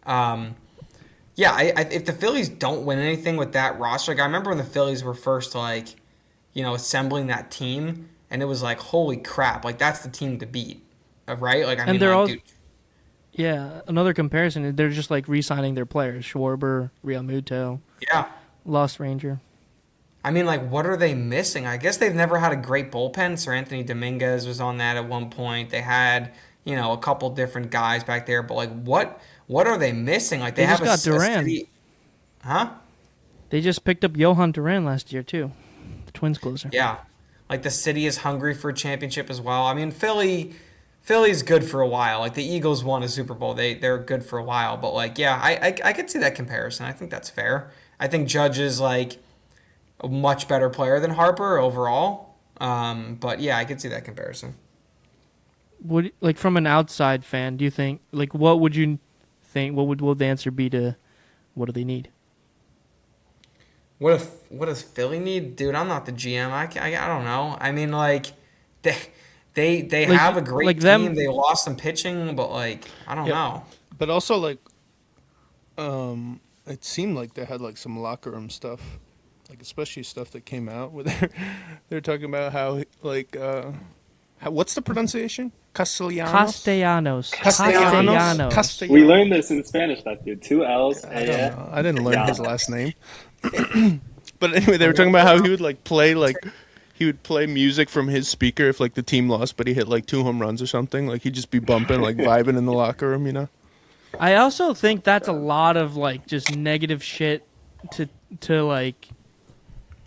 Yeah, if the Phillies don't win anything with that roster, like I remember when the Phillies were first assembling that team, and it was like, holy crap, like that's the team to beat, right? Like I mean, they're like, all- dude, Yeah, another comparison. They're just like re-signing their players: Schwarber, Real Muto, yeah. Lost Ranger. I mean, like, what are they missing? I guess they've never had a great bullpen. Sir Anthony Dominguez was on that at one point. They had, a couple different guys back there, but like, what are they missing? Like, They have just got Duran. Huh? They just picked up Johan Duran last year too, the Twins closer. Yeah. Like, the city is hungry for a championship as well. I mean, Philly's good for a while. Like, the Eagles won a Super Bowl. They're good for a while. But, like, yeah, I could see that comparison. I think that's fair. I think Judge is, like, a much better player than Harper overall. But, yeah, I could see that comparison. Would like from an outside fan, do you think like what would you think? What would the answer be to what do they need? What does Philly need? Dude, I'm not the GM. I don't know. I mean, like, they Like- have a great like team. them- They lost some pitching, but, like, I don't know. But also, like, it seemed like they had like some locker room stuff, like especially stuff that came out where they're talking about how like what's the pronunciation? Castellanos. Castellanos. We learned this in Spanish, that dude. 2 L's. I don't Yeah. know. I didn't learn Yeah. his last name. But anyway, they were talking about how he would like play he would play music from his speaker if like the team lost, but he hit like 2 home runs or something. Like he'd just be bumping, like vibing in the locker room, you know. I also think that's a lot of like just negative shit to like.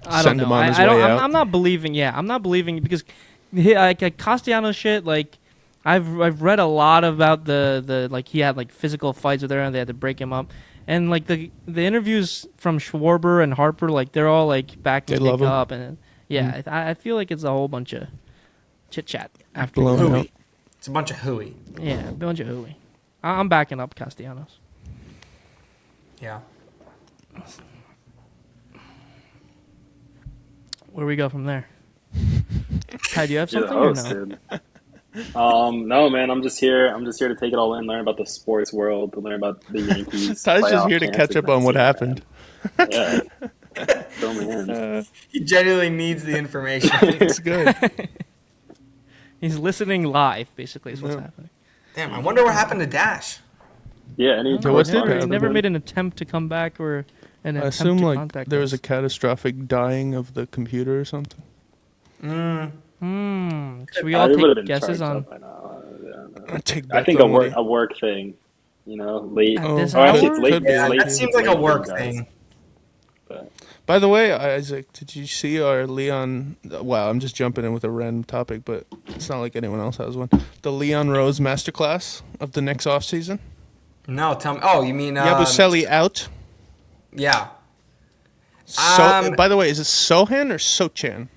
I don't Send know. him on his I don't. way out. I'm not believing. Yeah, I'm not believing because like Castellanos shit. Like I've read a lot about the like he had like physical fights with her and they had to break him up. And like the interviews from Schwarber and Harper, like they're all like backing They love Nick him. up, and yeah, I feel like it's a whole bunch of chit chat after. Blown the- out. Hooey. It's a bunch of hooey. Yeah, a bunch of hooey. I'm backing up Castellanos. Yeah. Where we go from there? Ty, do you have You're the something or host, no? dude. No, man, I'm just here. I'm just here to take it all in, learn about the sports world, to learn about the Yankees Ty's just playoff here to catch chances up on next what year, happened. man. Yeah, fill me in. He genuinely needs the information. It's good. He's listening live, basically, is what's Yeah. happening. Damn, I wonder what happened to Dash. Yeah, any So what did He happen? never made an attempt to come back or an I attempt assume to like contact there was a us. catastrophic dying of the computer or something. Should we all It would have take been guesses charged on? up by now. Yeah. I take I bets think on what he- a work thing, late. At this Oh, actually, hour? it's late. Could be Yeah, It's late. that too. seems It's like a late for work you guys, thing. but- By the way, Isaac, did you see our Leon? Wow, I'm just jumping in with a random topic, but it's not like anyone else has one. The Leon Rose masterclass of the next offseason. No, tell me. Oh, you mean Yabusele out. Yeah. So, by the way, is it Sohan or Sochan?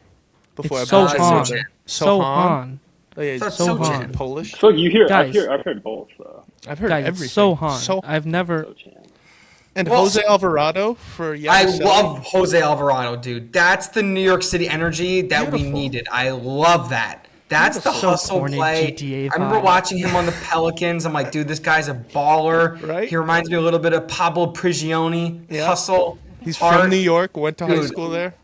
Before It's I butcher Sohan. it. Sohan. Oh, yeah, That's Sohan. Sochan. Polish. So you hear? Guys. I've heard both though. I've heard Guys, everything. it's Sohan. So, I've never. So Chan. and Well, Jose Alvarado for I Yabusele. love Jose Alvarado, dude. That's the New York City energy that we Beautiful. needed. I love that. That's the So hustle corny play. GTA I remember vibe. watching him on the Pelicans. I'm like, dude, this guy's a baller. Right? He reminds me a little bit of Pablo Prigioni. Yeah. Hustle. He's heart. from New York. Went to high Dude. school there.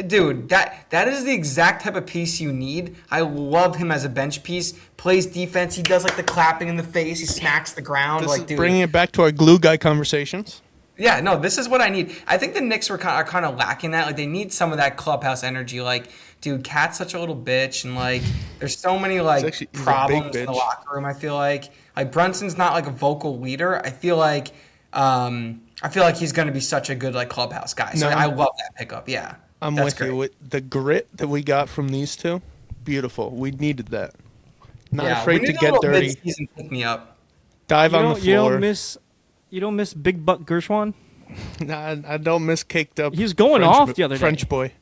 Dude, that is the exact type of piece you need. I love him as a bench piece. Plays defense. He does like the clapping in the face. He smacks the ground. This like, is dude. bringing it back to our glue guy conversations. Yeah, no, this is what I need. I think the Knicks are kind of lacking that. Like, they need some of that clubhouse energy. Like, dude, Cat's such a little bitch, and like, there's so many like he's a big problems in the bitch. locker room. I feel like Brunson's not like a vocal leader. I feel like he's gonna be such a good like clubhouse guy. So No. I love that pickup. Yeah, I'm that's with great. you. With the grit that we got from these two, beautiful. We needed that. Not Yeah, afraid we to need a get little dirty. mid-season pick me up. Dive on the floor. You don't miss Big Butt Gershwan? Nah, I don't miss caked up. He was going French off the other day. French boy.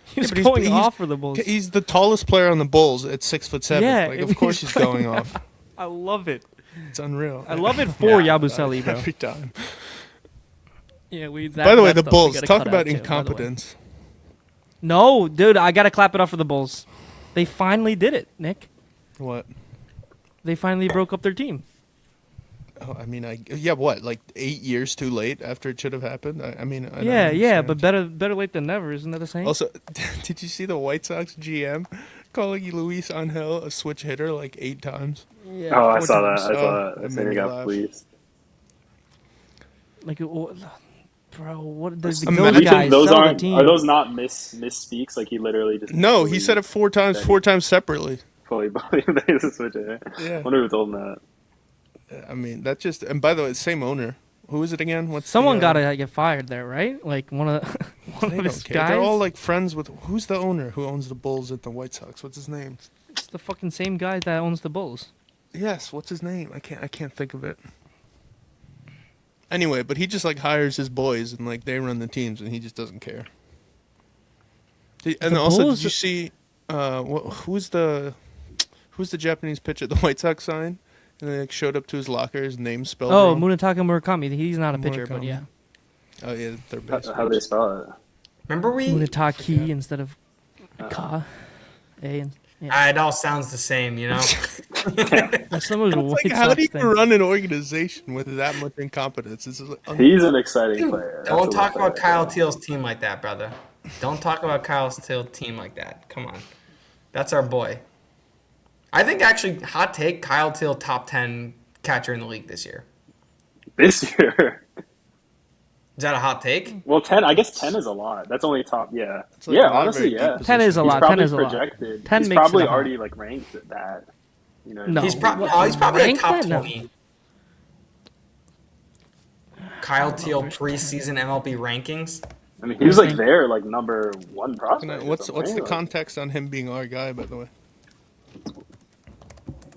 He was Yeah, but going off for the Bulls. He's the tallest player on the Bulls at 6'7". Yeah, like if of course he's he's going off. I love it. It's unreal. I love it for Yabusele, bro. Every time. Yeah, By the way, that the stuff we Bulls. gotta Talk cut about out too, by the way. incompetence. No, dude, I gotta clap it off for the Bulls. They finally did it, Nick. What? They finally broke up their team. Oh, I mean, what? Like 8 years too late after it should have happened. I mean, I don't Yeah, understand. but better late than never, isn't that the same? Also, did you see the White Sox GM calling Luis Angel a switch hitter like 8 times? Yeah, Oh, I 4 saw times. that. I saw Oh, that. that I made think he me got laugh. fleeced. Like, bro, what? Those Imagine guys those sell the aren't. team. Are those not misspeaks? Like he literally just. No, he said it 4 times, 4 times separately. Fully believe that he's a switch hitter. Yeah. Wonder who told him that. I mean, that just. And by the way, same owner. Who is it again? What's Someone the, gotta get fired there, right? Like one of the, one They of his don't care. guys. They're all like friends with. Who's the owner who owns the Bulls at the White Sox? What's his name? It's the fucking same guy that owns the Bulls. Yes, what's his name? I can't think of it. Anyway, but he just like hires his boys and like they run the teams and he just doesn't care. And The also, Bulls- did you see who's the Japanese pitcher the White Sox signed? And they like, showed up to his locker, his name spelled Oh, wrong. Munetaka Murakami. He's not a pitcher, but Murakami. yeah. Oh yeah, they're best. How do they spell it? Remember we? Munetaki instead of Ka. A and yeah. It all sounds the same, you know. That's some of the It's White like, how Sox do you thing. run an organization with that much incompetence? This is like, He's an exciting player. Don't That's talk a about player. Kyle Teal's team like that, brother. Don't talk about Kyle Teal's team like that. Come on. That's our boy. I think actually, hot take, Kyle Teal top 10 catcher in the league this year. This year. Is that a hot take? Well, 10. I guess 10 is a lot. That's only top. Yeah. It's like Yeah. not a Honestly, very yeah. deep 10 is a He's lot. probably 10 is a lot. projected. 10 He's makes probably it a lot. already like ranked at that. You know. No. He's, What- he's probably like rank top that? No. 20. Kyle Teal preseason MLB rankings. I mean, he was like there, like number 1 prospect. or what's something, the like, context on him being our guy? By the way,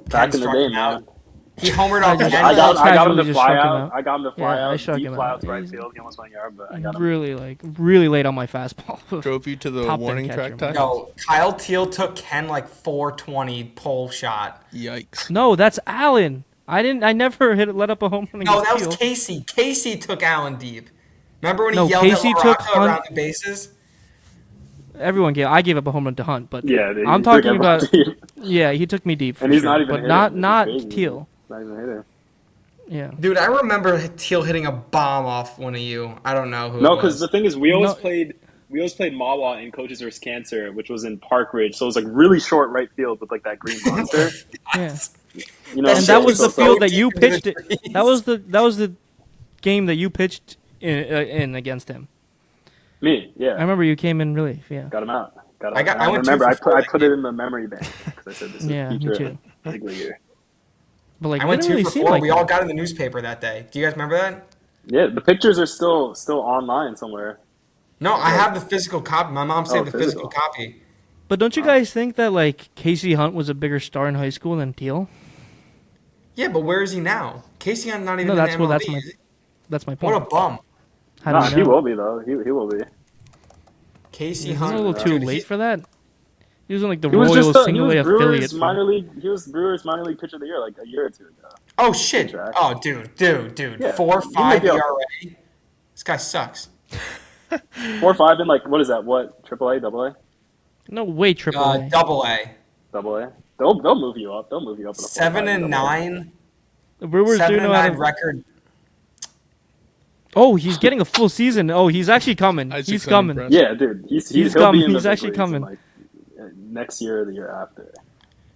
Back in the struck day, him man. out. He homered on just- I got him Casually to just fly struck him out. out. I got him to fly Yeah, I out. struck Deep him fly out. out to right He's- field. He almost went yard, but I got him. Really late on my fastball. drove you to the Top 10 warning catcher, track man. time. Yo, Kyle Teal took Ken like 420 pull shot. Yikes! No, that's Allen. I never let up a home run No, against that was Teal. Casey. Casey took Allen deep. Remember when he No, yelled Casey at took LaRocca around the bases? everyone gave. I gave up a home run to Hunt, but Yeah, I'm talking about. Yeah, he took me deep, for and he's sure, not even but hitting. not It's crazy. Teal. He's not even hitting. Yeah. Dude, I remember Teal hitting a bomb off one of you. I don't know who No, it because was. the thing is, we always No. played Mawa in Coaches vs. Cancer, which was in Park Ridge, so it was like really short right field with like that green monster. Yeah. You know, That And shit that was was the so field that deep you into the pitched it. trees. That was the game that you pitched in against him. me, yeah, I remember you came in relief. Yeah. got him out. I went remember. 2 I for 4 I that put game. it in the memory bank because I said this is Yeah, me future too. big leaguer. But like, I it went didn't 2 really for seem 4. like We that. all got in the newspaper that day. Do you guys remember that? Yeah, the pictures are still online somewhere. No, I have the physical copy. My mom saved the physical physical. copy. But don't you guys think that like Casey Hunt was a bigger star in high school than Teal? Yeah, but where is he now? Casey, I'm not even No, in that's the what MLB. that's my What a point. bum. How Nah, do he you know? will be though. He will be. Casey Isn't it Hunt. a little too dude, late for that? He was in like the He was Royals just single A affiliate. He was Brewers minor league pitcher of the year like a year or two ago. Oh shit! Good track. Oh dude. Yeah, 4.5 he might ERA. This guy sucks. 4.5 in like what is that? What AAA, AA, No way, Triple A. Double A. AA? They'll move you up. They'll move you up. In a 7 4.5 and AA. 9. The Brewers do 7 and know how 9 to. record. Oh, he's getting a full season. Oh, he's actually coming. Isaac's He's coming. unimpressed. Yeah, dude. He's He'll coming. be in the He's big actually leagues in, coming. like next year or the year after.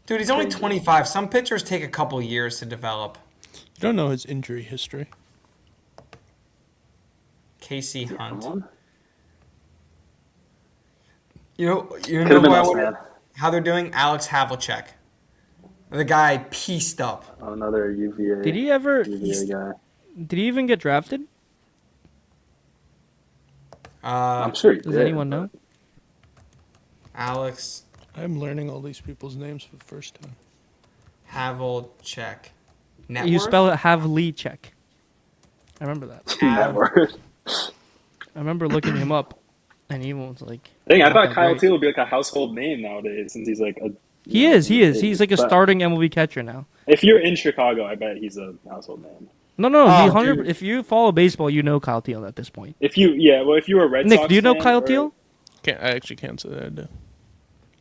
Dude, he's only 25. Some pitchers take a couple years to develop. You don't know his injury history. Casey Hunt. Come on. You know Could've who been I us, wonder man. how they're doing? Alex Havlicek. The guy pieced up. Another UVA. Did he ever? UVA guy. Did he even get drafted? I'm sure he Does did, anyone know? Alex I'm learning all these people's names for the first time. Havlicek. Net You worth? spell it Havlicek. I remember that. That word. I remember looking him up, and he was like. Dang, I not thought that Kyle great. Teal would be like a household name nowadays since he's like a. He is. He's like a But starting MLB catcher now. If you're in Chicago, I bet he's a household name. No, he Oh, 100. dude. If you follow baseball, you know Kyle Teal at this point. If you were a Red Nick, Sox do you know fan Kyle or Teal? I actually can't say that I do.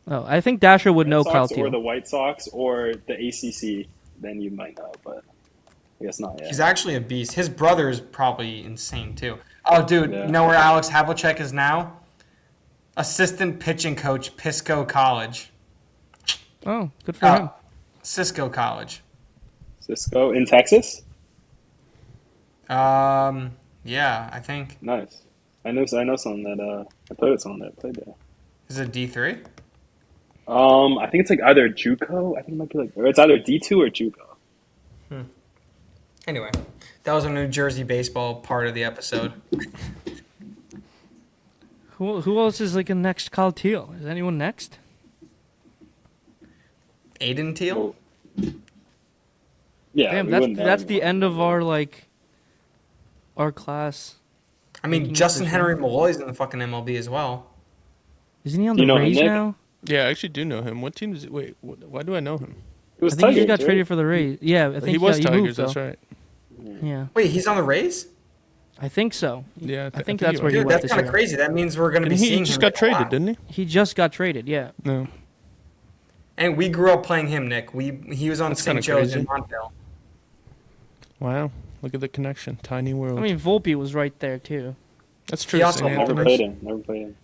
Oh, I think Dasher would Red know Sox Kyle or the Teal. White Sox or the ACC, then you might know, but I guess not yet. He's actually a beast. His brother is probably insane too. Oh, dude, Yeah. you know where Alex Havlicek is now? Assistant pitching coach, Pisco College. Oh, good for him. Cisco College. Cisco in Texas. Yeah, I think. Nice. I know someone that I played with someone that played there. Is it D3? I think it's like either JUCO. I think it might be like, or it's either D2 or JUCO. Anyway, that was a New Jersey baseball part of the episode. Who else is like a next Kyle Teal? Is anyone next? Aiden Teal? Yeah, Damn, we wouldn't know that's the anyone. end of our class. I mean, Making Justin decisions. Henry Malloy's in the fucking MLB as well. Isn't he on Do the you know him, Rays Nick? now? Yeah, I actually do know him. What team is it? Wait, why do I know him? It was I think he just Tigers, got right? traded for the Rays. Yeah, I think He was he Tigers, moved, that's though. right. Yeah, Wait, he's on the Rays? I think so. Yeah, I think that's he where he was. Dude, went that's this kind of year. crazy. That means we're going to be Didn't he seeing just him got a traded, lot. didn't he? He just got traded. Yeah. No. And we grew up playing him, Nick. He was on That's St. kinda Joe's crazy. in Montville. Wow. Look at the connection. Tiny world. I mean, Volpe was right there too. That's true. he also St. Never homered. Anthony's. played him. Never played him.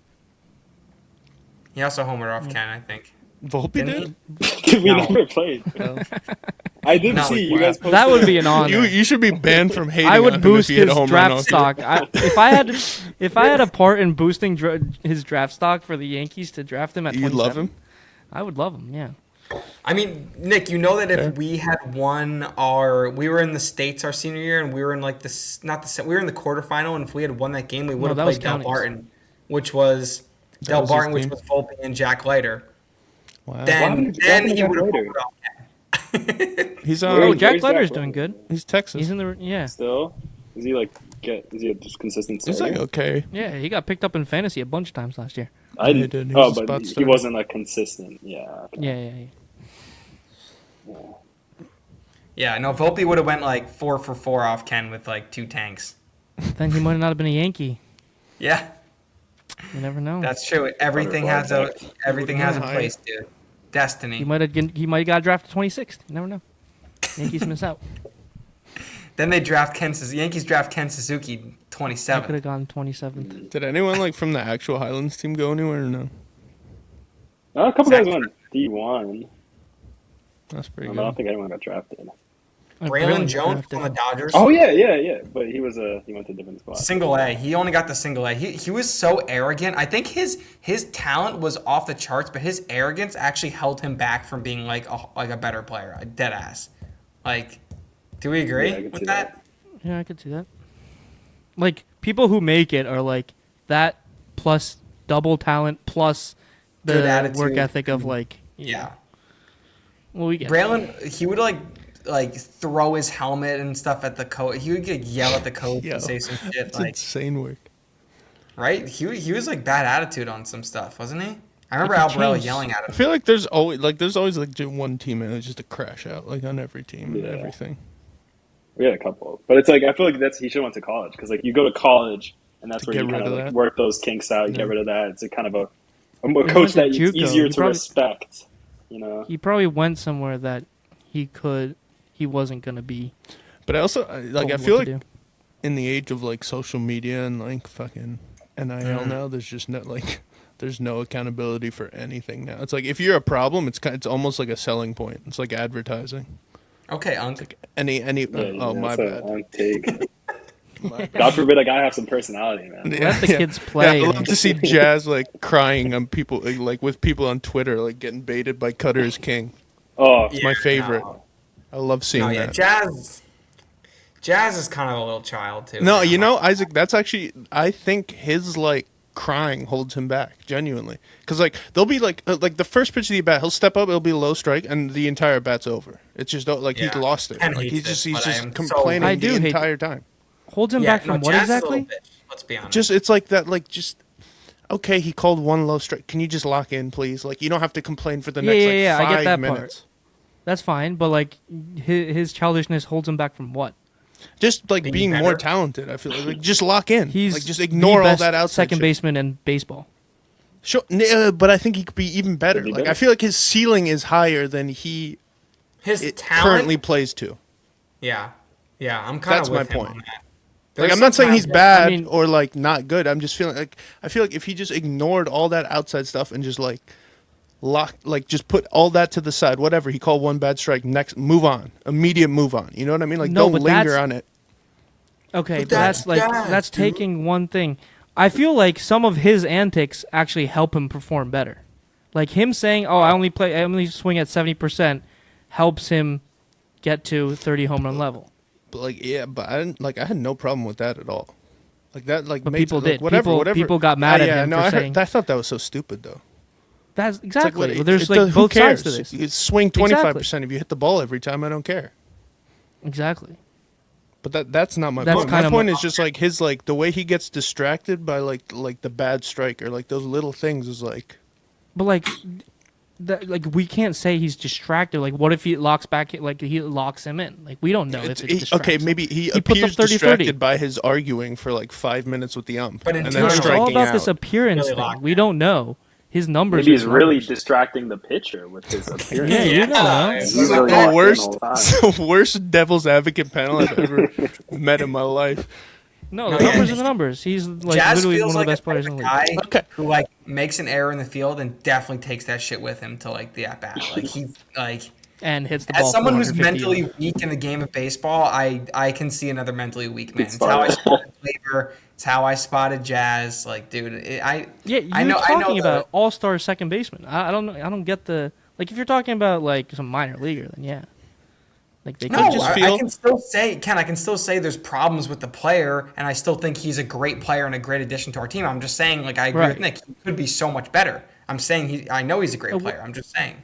He also homered off Ken, I think. Volpe Didn't did? We No. never played. Well, I did No, see you wow. guys posted. That would be an honor. you should be banned from hating I on would him boost if he hit his a home run draft off you. stock. If I had a part in boosting his draft stock for the Yankees to draft him at You'd 27, love him? I would love him. Yeah. I mean, Nick, you know that Fair. if we had we were in the States our senior year, and we were in like we were in the quarterfinal, and if we had won that game, we would have that was played Del Counties. Barton, which was That was his Barton, which team? was Volpe and Jack Leiter. Wow. Then Jack he would have Leiter? homered off Ken. He's Where Oh, is- Jack where's Leiter's Jack doing Leiter? good. He's Texas. He's in the yeah. Still, is he like is he a just consistent He's starter? like okay. Yeah, he got picked up in fantasy a bunch of times last year. I he didn't. did. He was a Oh, spot but he starter. wasn't like consistent. Yeah. Okay. Yeah. Yeah, no, Volpe would have went like 4 for 4 off Ken with like 2 tanks. Then he might not have been a Yankee. Yeah. You never know. That's true. Everything has a Yeah. place, dude. Destiny. He might have got drafted 26th. You never know. Yankees miss out. Then they draft Yankees draft Ken Suzuki He could 27th. have gone 27th. Did anyone like from the actual Highlands team go anywhere or no? A couple guys went D1. That's pretty I good. don't think anyone got drafted. Braylon Jones from the Dodgers. Oh yeah. But he went to a different squad. Single A. He only got the single A. He was so arrogant. I think his talent was off the charts, but his arrogance actually held him back from being like a better player. Dead ass. Like, do we agree Yeah, I can with see that? Yeah, I could see that. Like, people who make it are like that plus double talent plus Good the attitude. work ethic of like, Yeah. Well, we get Braylon, he would like throw his helmet and stuff at the coach. He would yell at the coach Yo, and say some shit That's like, insane work. right? He was like bad attitude on some stuff, wasn't he? I remember He Alvarella changed. yelling at I him. feel like there's always just one team and it's just a crash out like on every team and Yeah. everything. We had a couple, but it's like I feel like he should have went to college because like you go to college and that's To where get you kind rid of of like that? work those kinks out. You Yeah. get rid of that. It's a kind of a went coach to that it's JUCO. easier He to probably- respect. You know. He probably went somewhere that he wasn't gonna be. But I also like I told feel what like to do. in the age of like social media and like fucking NIL now, there's just no like there's no accountability for anything now. It's like if you're a problem, it's almost like a selling point. It's like advertising. Okay, Unc. Any Yeah, my that's a bad. long take. God forbid a guy have some personality, man. Let the kids play. Yeah, I man. love to see Jazz like crying on people like with people on Twitter like getting baited by Cutter is King. Oh, It's my favorite. No, I love seeing no, yeah, that. Jazz is kind of a little child too. No, man. you know, Isaac, that's actually, I think his, like, crying holds him back, genuinely. Because, like, they'll be, like the first pitch of the bat, he'll step up, it'll be a low strike, and the entire bat's over. It's just, like, he's Yeah. lost it. Ken Like, he's hates just, it, he's but I just am so- complaining I do the hate entire time. Holds him Yeah, back from no, what Jazz is a exactly? little bitch, let's be honest. Just, it's like that, like, just, okay, he called one low strike. Can you just lock in, please? Like, you don't have to complain for the Yeah, next, yeah, like, yeah, I 5 get that part. minutes. That's fine, but like his childishness holds him back from what? Just, like, being more better. talented, I feel like just lock in. He's like, just ignore the all best that outside second shit. baseman in baseball. Sure, but I think he could be even better. Could be Like, better. I feel like his ceiling is higher than he His talent currently plays to. Yeah, I'm kind That's of my with him point. on that. Like, There's I'm not saying he's sometimes- bad I mean- or like not good. I'm just feeling like I feel like if he just ignored all that outside stuff and just like just put all that to the side, whatever he called one bad strike, next move on, immediate move on. You know what I mean? Like No, don't but linger that's- on it. Okay, But but that's that's like Jazz, that's dude. taking one thing. I feel like some of his antics actually help him perform better. Like him saying, "Oh, I only swing at 70%," helps him get to 30 home run level. But like but I didn't like I had no problem with that at all. Like that like But made people like, did. whatever whatever. People got mad at him no, for I saying- I thought that was so stupid though. That's It's like, exactly. what- Well, there's it like does- who both sides cares? to this. You swing 25%. If you hit the ball every time, I don't care. Exactly. But that's not my That's point. My kinda point my- is just like his like the way he gets distracted by like the bad strike or like those little things is like But like, like we can't say he's distracted. Like, what if he locks back? Like he locks him in. Like we don't know if it distracts okay, him. maybe he He puts up appears 30-30. distracted by his arguing for like 5 minutes with the ump, But and then internally- It's all striking about out. this appearance Really thing. locked We in. don't know. His numbers. maybe are he's his really numbers. distracting the pitcher with his appearance. Yeah, you don't know. Yeah. He's really the locked in worst, the whole time. the worst devil's advocate panel I've ever met in my life. No, No, the yeah. numbers are the numbers. He's like Jazz literally feels one of the like best players in the league. guy Okay. who like makes an error in the field and definitely takes that shit with him to like the at bat. Like he like And hits the ball. as someone who's 450 mentally weak in the game of baseball, I can see another mentally weak man. It's It's how I fine. spotted Flavor. It's how I spotted Jazz. Like, dude, Yeah, you're I know talking the- about all-star second baseman. I don't know. I don't get the like. If you're talking about like some minor leaguer, then yeah, like they No, could just I feel- can still say, Ken, I can still say there's problems with the player, and I still think he's a great player and a great addition to our team. I'm just saying, like, I agree Right. with Nick. He could be so much better. I'm saying I know he's a great player. I'm just saying.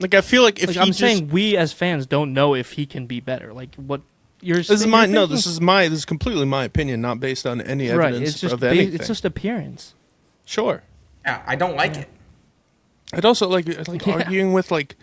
Like I feel like if Like he I'm just, saying, we as fans don't know if he can be better. Like what you're. this is you're my no, thinking- this is completely my opinion, not based on any right. evidence It's just of anything. it's just appearance. Sure. Yeah, I don't like it. I'd also like Yeah. arguing with like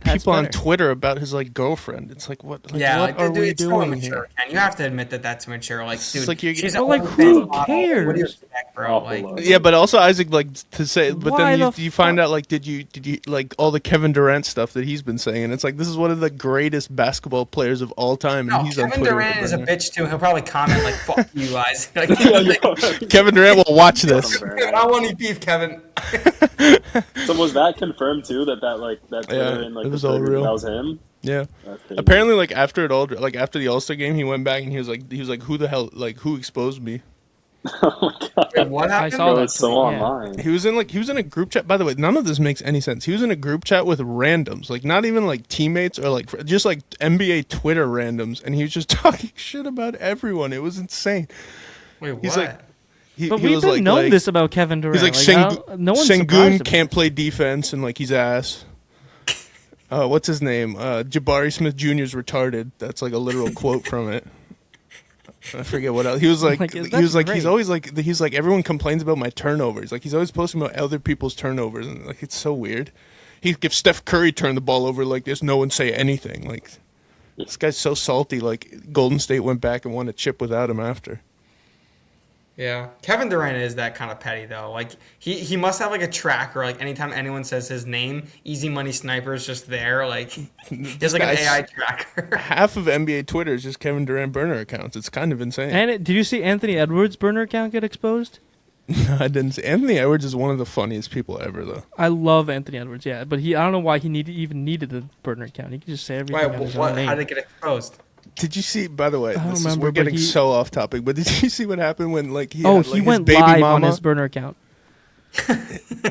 people on better. Twitter about his like girlfriend. It's like what? Like, Yeah, what are dude, we it's so doing immature, here? and you have to admit that that's immature. Like, It's dude, like you're- she's But, an like, OnlyFans who model. What do you cares? expect, bro? Awful Like, look. Yeah, but also Isaac, like to say, but Why then the you find fuck? out like did you like all the Kevin Durant stuff that he's been saying, and it's like this is one of the greatest basketball players of all time, and no, he's on Kevin Twitter. Durant with is a a burner. bitch too. He'll probably comment like "fuck you guys." Like, Kevin Durant will watch this. I don't want any beef, Kevin. So was that confirmed too? That Twitter Yeah, and like it the was all Twitter, real. that was him. Yeah. That's crazy. Apparently, like after it all, like after the All-Star game, he went back and he was like, who the hell, like who exposed me? Oh my god. Wait, what I happened? saw Bro, that it's so tweet, yeah. online. He was in a group chat. By the way, none of this makes any sense. He was in a group chat with randoms, like not even like teammates or like just like NBA Twitter randoms, and he was just talking shit about everyone. It was insane. Wait, what? He's like, But he we've was been like, knowing this about Kevin Durant. He's like, no one's Sengun surprised about can't it. play defense, and like he's ass. What's his name? Jabari Smith Jr. is retarded. That's like a literal quote from it. I forget what else. He was like, Like, he that's was like, great. he's like, everyone complains about my turnovers. Like he's always posting about other people's turnovers, and like it's so weird. If Steph Curry turned the ball over like this, no one say anything. Like this guy's so salty. Like Golden State went back and won a chip without him after. Yeah, Kevin Durant is that kind of petty though. Like he must have like a tracker. Like anytime anyone says his name, Easy Money Sniper is just there. Like he has like an Guy's- AI tracker. Half of NBA Twitter is just Kevin Durant burner accounts. It's kind of insane. And did you see Anthony Edwards' burner account get exposed? No, I didn't see. Anthony Edwards is one of the funniest people ever, though. I love Anthony Edwards, yeah, but I don't know why he even needed a burner account. He could just say everything Wait, on his what? own name. How did it get exposed? Did you see? By the way, I don't this is, remember, we're but getting so off topic. But did you see what happened when like he? Oh, had, he like, went his baby live mama, on his burner account.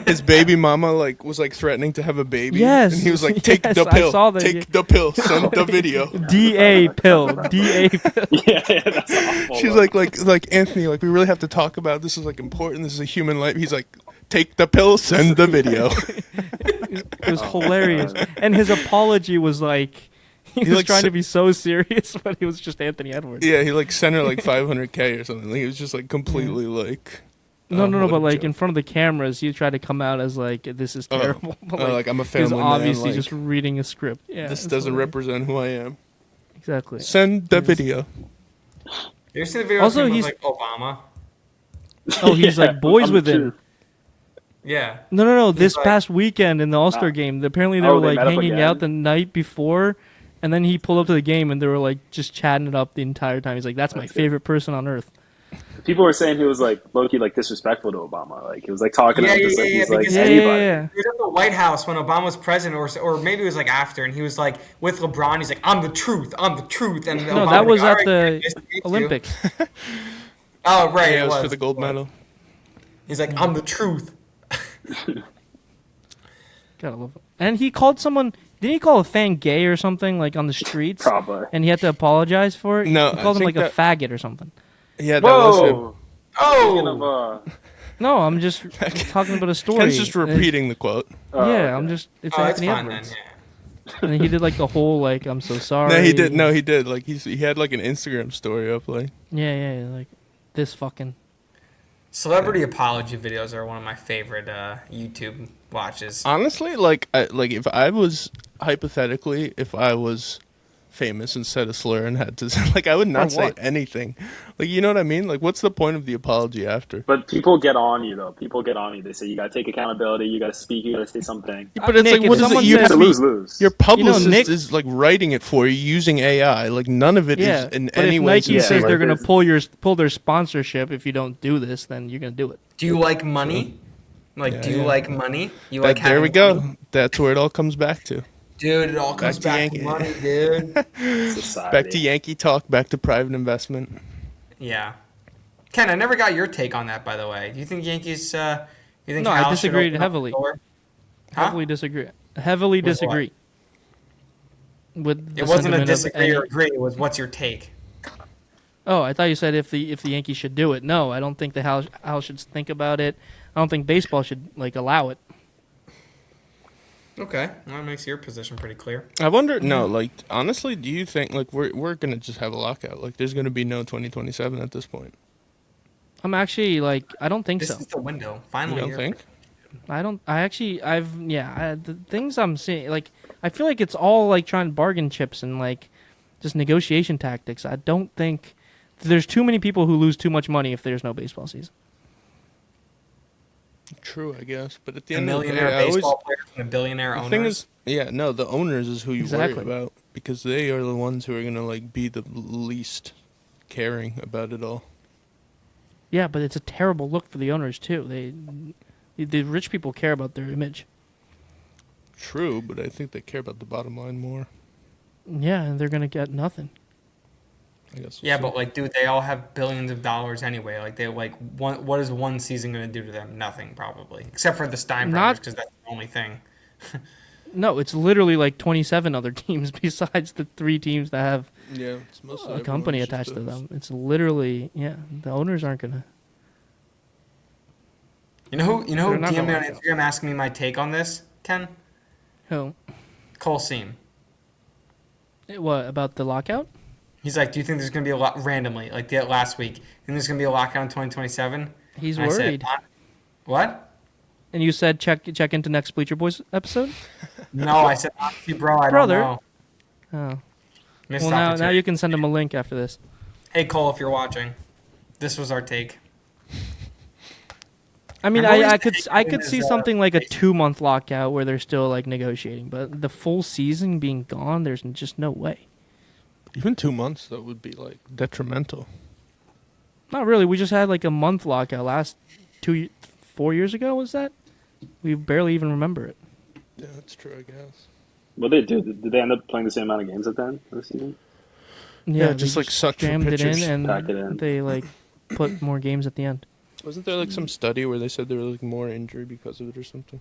His baby mama like was like threatening to have a baby. Yes, and he was like, "Take yes, the I pill. saw that, Take yeah. the pill. Send the video." DA pill. DA pill. Yeah, that's awful. She's like Anthony, like we really have to talk about this. Is like important. This is a human life. He's like, "Take the pill. Send the video." It was hilarious. And his apology was like he was like trying s- to be so serious, but he was just Anthony Edwards. Yeah, he like sent her like 500K or something. Like, he was just like completely like. No, what but a like joke. in front of the cameras, he tried to come out as like this is terrible. But, like I'm a he was family man. obviously Like, just reading a script. Yeah, this it's doesn't hilarious. represent who I am. Exactly. Send the video. You ever see the video Also, of him he's- with like Obama? Oh, he's Yeah, like boys I'm with the him. truth. Yeah. No. This like- past weekend in the All-Star Ah. game, apparently they Oh, were they like met up hanging again? out the night before, and then he pulled up to the game and they were like just chatting it up the entire time. He's like, "That's my That's favorite person on earth." People were saying he was like low-key like disrespectful to Obama. Like he was like talking to Yeah, him just yeah, like yeah, he's like because- anybody. Yeah. He was at the White House when Obama was president, or maybe it was like after, and he was like with LeBron. He's like, "I'm the truth. I'm the truth." And No, Obama that was like, at "All right, the nice to meet you." Olympics. Oh, right. Yeah, it was for the gold medal. He's like, "I'm the truth." Gotta love it. And he called someone. Didn't he call a fan gay or something like on the streets? Probably. And he had to apologize for it. No, he called I him like think a faggot or something. Yeah, that was him. Whoa! Speaking of, Oh. No, I'm just talking about a story. Ken's just repeating the quote. Yeah, okay. I'm just. It's Oh, that's Anthony fine then. Edwards. Yeah. And he did like a whole like I'm so sorry. No, he did. No, he did. Like he had like an Instagram story up. Like Yeah, like this fucking. Celebrity apology videos are one of my favorite YouTube watches. honestly, like if I was hypothetically, if I was famous and said a slur and had to like, I would not For say what? anything. Like, you know what I mean? Like, what's the point of the apology after? But people get on you though. People get on you. They say you gotta take accountability. You gotta speak. You gotta say something. But it's Nick, like, if what is it? someone You says- have It's a to be, lose-lose. your publicist Nick- is like writing it for you using AI. Like, none of it is Yeah, in but any if way. Nike says like they're gonna this- pull their sponsorship if you don't do this, then you're gonna do it. Do you like money? Like, Yeah, do you yeah. like money? You That, like there we having go. money? That's where it all comes back to. Dude, it all comes Back back to to Yankee. money, dude. Society. Back to Yankee talk. Back to private investment. Yeah. Ken, I never got your take on that, by the way. Do you think Yankees? You think No, I Hal should disagreed open up heavily. the door? Huh? Heavily disagree. Heavily With what? disagree. With the It wasn't a sentiment of disagree any- or agree. It was, what's your take? Oh, I thought you said if the Yankees should do it. No, I don't think the Hal should think about it. I don't think baseball should like allow it. Okay, well, that makes your position pretty clear. I wonder. No, like honestly, do you think like we're gonna just have a lockout? Like, there's gonna be no 2027 at this point. I'm actually like I don't think This so. is the window. You Finally, don't here. think? The things I'm seeing, like, I feel like it's all like trying bargain chips and like just negotiation tactics. I don't think there's too many people who lose too much money if there's no baseball season. True, I guess. But at the A end of the millionaire day, I always baseball players and a billionaire the owners. thing is, the owners is who you Exactly. worry about because they are the ones who are gonna like be the least caring about it all. Yeah, but it's a terrible look for the owners too. The rich people care about their image. True, but I think they care about the bottom line more. Yeah, and they're gonna get nothing. I guess. Yeah, but like, dude, they all have billions of dollars anyway. Like, they like what is one season going to do to them? Nothing, probably, except for the Steinbrenners, because that's the only thing. No, it's literally like 27 other teams besides the 3 teams that have It's mostly a company attached to them. It's literally the owners aren't gonna. You know who They're not DM'd me gonna on like Instagram asking me my take on this, Ken? Who? Cole Seam. What about the lockout? He's like, do you think there's going to be a lot randomly, like the last week, and there's going to be a lockout in 2027? He's And I said, worried. what? And you said check into next Bleacher Boys episode. No, I said, honestly, bro, I Brother. don't know. Oh, Missed well now opportunity. you can send him a link after this. Hey, Cole, if you're watching, this was our take. I mean, I'm always I could taking see his, something like a 2-month lockout where they're still like negotiating, but the full season being gone, there's just no way. Even 2 months that would be like detrimental. Not really. We just had like a month lockout last 4 years ago. Was that? We barely even remember it. Yeah, that's true, I guess. What did they do? Did they end up playing the same amount of games at the end of the season? Yeah, they just, like, sucked for jammed it in pitchers. and Pack it in. they like put more games at the end. Wasn't there like some study where they said there was like more injury because of it or something?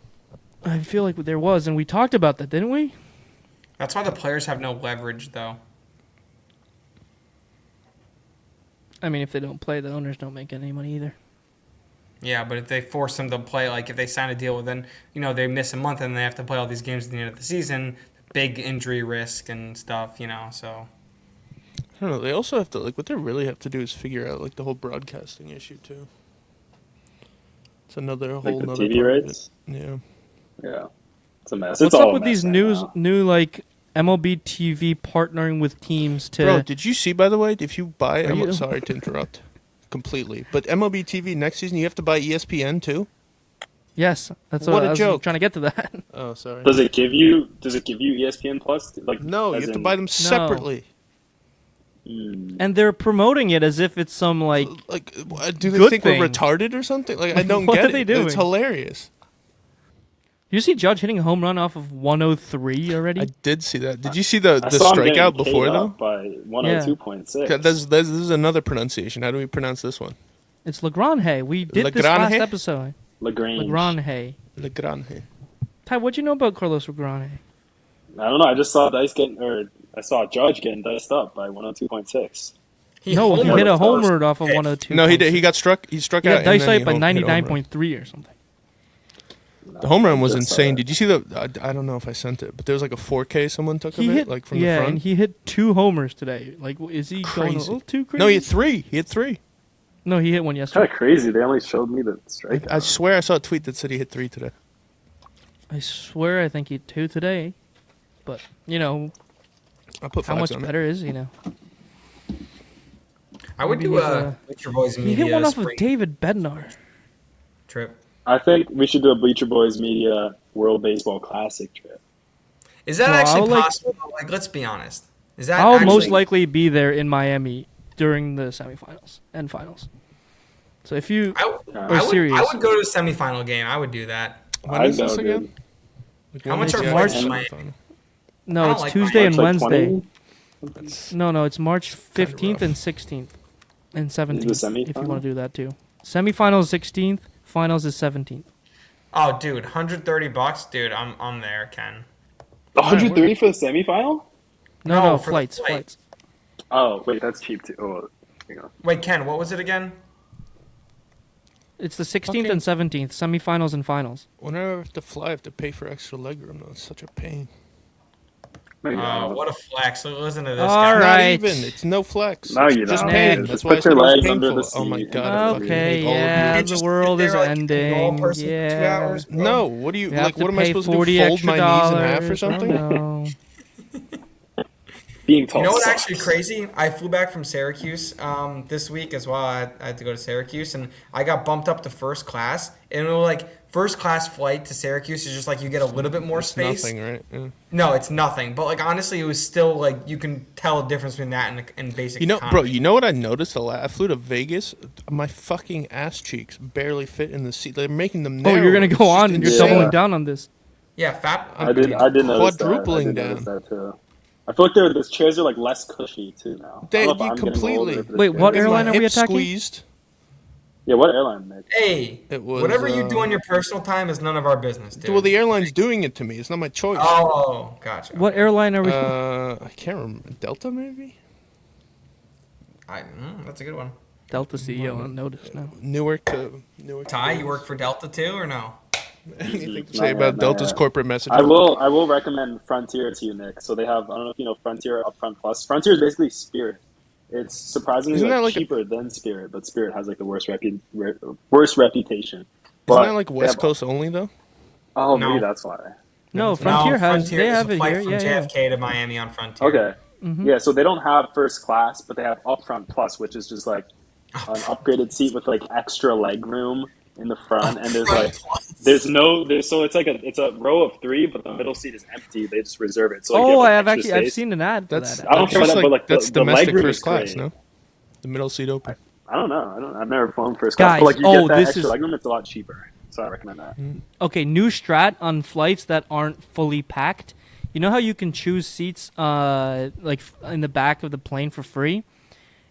I feel like there was, and we talked about that, didn't we? That's why the players have no leverage, though. I mean, if they don't play, the owners don't make any money either. Yeah, but if they force them to play, like if they sign a deal with them, they miss a month and they have to play all these games at the end of the season, big injury risk and stuff, so. I don't know. They also have to what they really have to do is figure out like the whole broadcasting issue too. It's another Like whole the nother TV part of rates? it. Yeah. Yeah. It's a mess. What's It's all up a with mess these right new now. like MLB TV partnering with teams to? Bro, did you see by the way? If you buy, Are you- sorry to interrupt, completely, but MLB TV next season you have to buy ESPN too. Yes, that's What what a I was joke. trying to get to that. Oh, sorry. Does it give you ESPN Plus? Like No, you as have to in- buy them separately. And they're promoting it as if it's some like Do they good think thing. we're retarded or something? Like, I don't What get are it. they doing? It's hilarious. You see Judge hitting a home run off of 103 already? I did see that. Did you see the I saw him getting strikeout before K'd though? up by 102.6. This is another pronunciation. How do we pronounce this one? It's Lagrange. We did this Lagrange? last episode. Lagrange. Lagrange. Lagrange. Ty, what'd you know about Carlos Lagrange? I don't know. I just saw I saw Judge getting diced up by 102.6. He homered hit a first. homer off of 102. No, he did. He got struck. He struck He out. got diced and then out by he hit a home run. 99.3 or something. The home run was Just saw insane. that. Did you see the? I don't know if I sent it, but there was like a 4K someone took of He it, hit like from the front. and he hit 2 homers today. Like, is he going a Crazy. little too crazy? No, he hit 3. He hit 3. No, he hit one Kind yesterday. of crazy. They only showed me the strike. I swear I saw a tweet that said he hit 3 today. I swear, I think he hit 2 today. But I'll put how facts much on better is he now? I would Maybe do he's, a Bleacher Boys He Media hit one off of spring David Bednar. trip. I think we should do a Bleacher Boys Media World Baseball Classic trip. Is that Well, actually I'll, like- possible? Like, let's be honest. Is that I'll actually, most likely be there in Miami during the semifinals and finals. So if you I serious. would go to a semifinal game. I would do that. When I'd is this go, again? dude. Like, How when much is are the flights actual to Miami? semifinal? I no, don't it's like Tuesday and March, like, Wednesday. 20? No, it's March 15th rough. and 16th and 17th. If you semifinal? want to do that too. Semifinals 16th, finals is 17th. Oh, dude, $130, dude. I'm there, Ken. 130 for the semifinal? No, for the flights. flight. Oh, wait, that's cheap too. Oh, hang on. Wait, Ken, what was it again? It's the 16th Fucking- and 17th, semifinals and finals. Whenever I have to fly, I have to pay for extra legroom. Though it's such a pain. What a flex. Listen to this All guy. Not right. even. It's no flex. No, It's you just don't. pain. Nick. That's Just why I put said your it was legs under painful. the Oh my seat. god, I fucking Okay, hate all of yeah, you. Just the sit world there is like a normal ending. person for 2 Yeah. hours, bro. No, what do you You have like? to What am I pay supposed to do? 40 Fold extra my knees in half or dollars. something? Oh, no. Being tall You know what? sucks. Actually, crazy. I flew back from Syracuse this week as well. I had to go to Syracuse, and I got bumped up to first class. And it was like first class flight to Syracuse is just like you get a little bit more It's space. nothing, right? Yeah. No, it's nothing. But like honestly, it was still like you can tell a difference between that and basic. You know, economy. bro. You know what I noticed? I flew to Vegas. My fucking ass cheeks barely fit in the seat. They're making them Oh, narrow. you're gonna It's go just on. You're insane. doubling down on this. Yeah, fat. I did notice that. Quadrupling I did notice down. that too. I feel like the chairs are like less cushy too now. I They- don't know if you I'm completely- getting older. If the Wait, chairs- what And my airline are we hips attacking? squeezed. Yeah, what airline, Nick? Hey, It was, whatever you do on your personal time is none of our business, dude. Well, the airline's doing it to me. It's not my choice. Oh, gotcha. What airline are we? I can't remember. Delta, maybe? That's a good one. Delta CEO on notice now. Newark. Ty, you work for Delta too, or no? Anything to Not say yet, about not Delta's yet. corporate messaging? I will recommend Frontier to you, Nick. So they have, I don't know if you know Frontier Upfront Plus. Frontier is basically Spirit. It's surprisingly Isn't that like cheaper than Spirit, but Spirit has like the worst reputation. But Isn't that like they West have- Coast only though? Oh, No. maybe that's why. No, Frontier has. They there's have a it flight here. from Yeah, yeah. JFK to Miami on Frontier. Okay. Mm-hmm. Yeah, so they don't have first class, but they have Upfront Plus, which is just like an upgraded seat with like extra leg room in the front, and there's like so it's a row of 3, but the middle seat is empty. They just reserve it. So like, you Oh, have, like, I have extra actually. I've space. seen an ad for That's that. I don't care about just that, but like that's the leg domestic room first is class, great. no? The middle seat open. I don't know. I've never flown first class. Guys, But like you oh, get that this extra is- leg room, it's a lot cheaper. So I recommend that. Okay, new strat on flights that aren't fully packed. You know how you can choose seats in the back of the plane for free?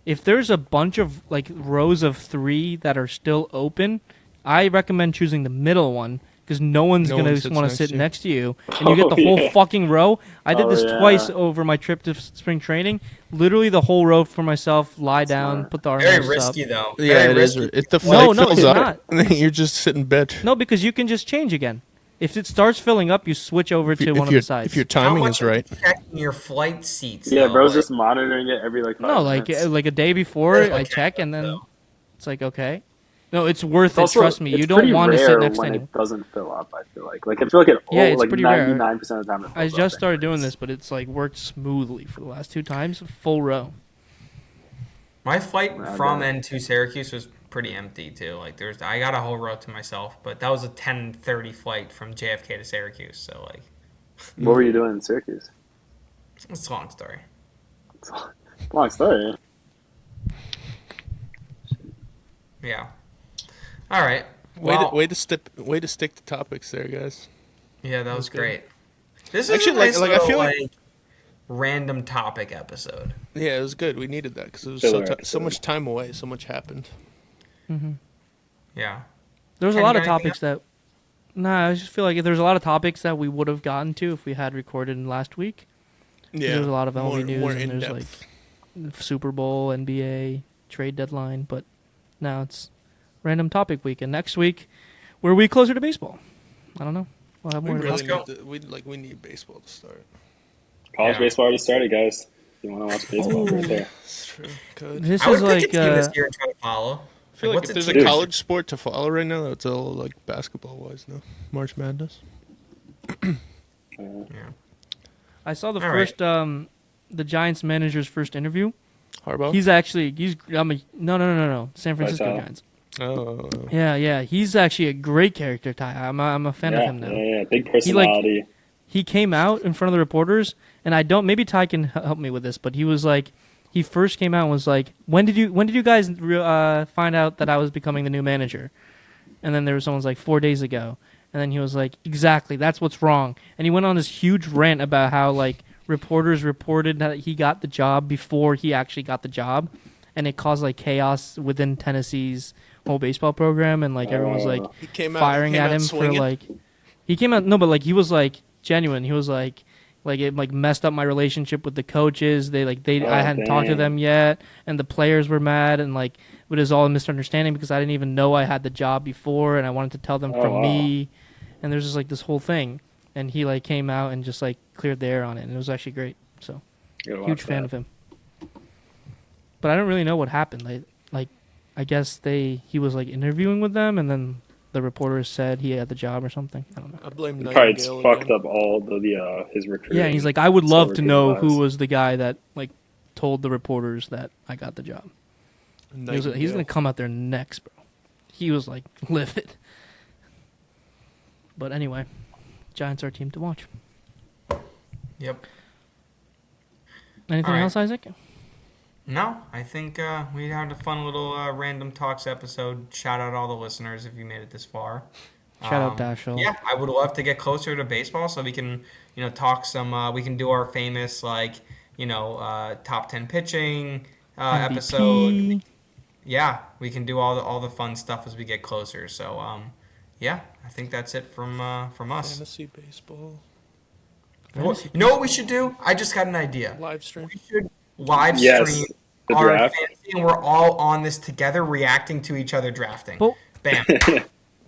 If there's a bunch of like rows of 3 that are still open, I recommend choosing the middle one because no one's No gonna one sits want to next sit to you. next to you, and you get the whole yeah. fucking row. I did Oh, this yeah. twice over my trip to spring training. Literally the whole row for myself. Lie down, Smart. put the Very armrests risky up. though. Yeah, Very it is. risky. If the No, flight no, fills it's up, not. and then you're just sitting bed. No, because you can just change again. If it starts filling up, you switch over to one of the sides. If your How timing much is are you right. checking your flight seats? Yeah, though? bro's Like, just monitoring it every like 5 No, like minutes. a day before, Okay, I check, and then so- it's like okay. No, it's worth It's it. also- Trust me. You it's don't pretty want to sit rare next to when anyone. it doesn't fill up. I feel like I feel like Yeah, it's like pretty rare. 99% of the time it fills I up just started doing anyways. this, but it's like worked smoothly for the last 2 times. Full row. My flight I from bet. and to Syracuse was pretty empty too. Like I got a whole row to myself, but that was a 10:30 flight from JFK to Syracuse. So like, What were you doing in Syracuse? it's a long story. It's a long story. Yeah. All right. Way Well, to stick to topics there, guys. yeah, that was good. great. This is Actually, a nice like, I little, feel like- random topic episode. Yeah, it was good. We needed that because it was Filler so episode. much time away. So much happened. Yeah. There was a Ken, lot you of got anything topics that. Nah, I just feel like there's a lot of topics that we would have gotten to if we had recorded in last week. Yeah, There's a lot of MLB news, more and there's in-depth. like Super Bowl, NBA, trade deadline, but now it's random topic week, and next week we're a week closer to baseball. I don't know. We'll have We more to really talk. go. we need baseball to start. College Yeah. baseball already started, guys. If you want to watch baseball, it's right there. That's true. Good. This I would is pick a like team this year and try to follow. I feel like what's if there's a a team? college sport to follow right now, it's all like basketball wise. No, March Madness. Yeah. I saw the All right. first the Giants manager's first interview. Harbaugh. He's no San Francisco Vital. Giants. Oh, Yeah. He's actually a great character. Ty. I'm a fan of Yeah, him now. yeah, big personality. He came out in front of the reporters, and I don't. Maybe Ty can help me with this, but he was like, he first came out and was like, when did you guys find out that I was becoming the new manager? And then there was someone's like 4 days ago, and then he was like, exactly, that's what's wrong. And he went on this huge rant about how like reporters reported that he got the job before he actually got the job, and it caused like chaos within Tennessee's whole baseball program, and like everyone was like he came out firing came at out him swinging. for like he came out but he was like genuine. He was like it like messed up my relationship with the coaches. I hadn't talked to dang. them yet, and the players were mad, and like it was all a misunderstanding because I didn't even know I had the job before, and I wanted to tell them from wow. me, and there's just like this whole thing. and he like came out and just like cleared the air on it, and it was actually great. So huge fan of him. But I don't really know what happened. Like I guess he was like interviewing with them, and then the reporters said he had the job or something. I don't know. I blame Probably Nightingale fucked again. up all the his recruiting. Yeah, and he's like, I would love to know who recruiting-wise. was the guy that like told the reporters that I got the job. He's gonna come out there next, bro. He was like livid. But anyway, Giants are a team to watch. Yep. Anything All right. else, Isaac? No, I think we had a fun little random talks episode. Shout out all the listeners if you made it this far. Shout out Dashiell. Yeah, I would love to get closer to baseball so we can, talk some. We can do our famous top 10 pitching episode. MVP. Yeah, we can do all the fun stuff as we get closer. So yeah, I think that's it from us. Fantasy baseball. You know what we should do? I just got an idea. Live stream. We should live Yes, stream the our draft. fantasy, and we're all on this together, reacting to each other drafting. But Bam.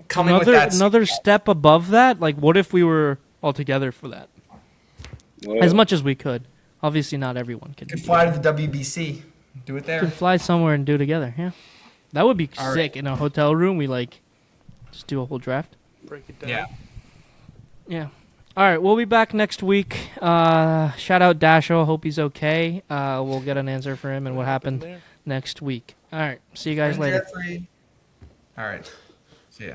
Coming with that. another step above that. Like, what if we were all together for that? Whoa. As much as we could. Obviously, not everyone can. Could fly to the WBC. Do it We there. could fly somewhere and do it together. Yeah, that would be All right. sick. In a hotel room, we just do a whole draft. Break it down. Yeah. Yeah. All right, we'll be back next week. Shout out Dashiell. Hope he's okay. We'll get an answer for him and what happened there? next week. All right, see you guys And later. Jeffrey. All right. See ya.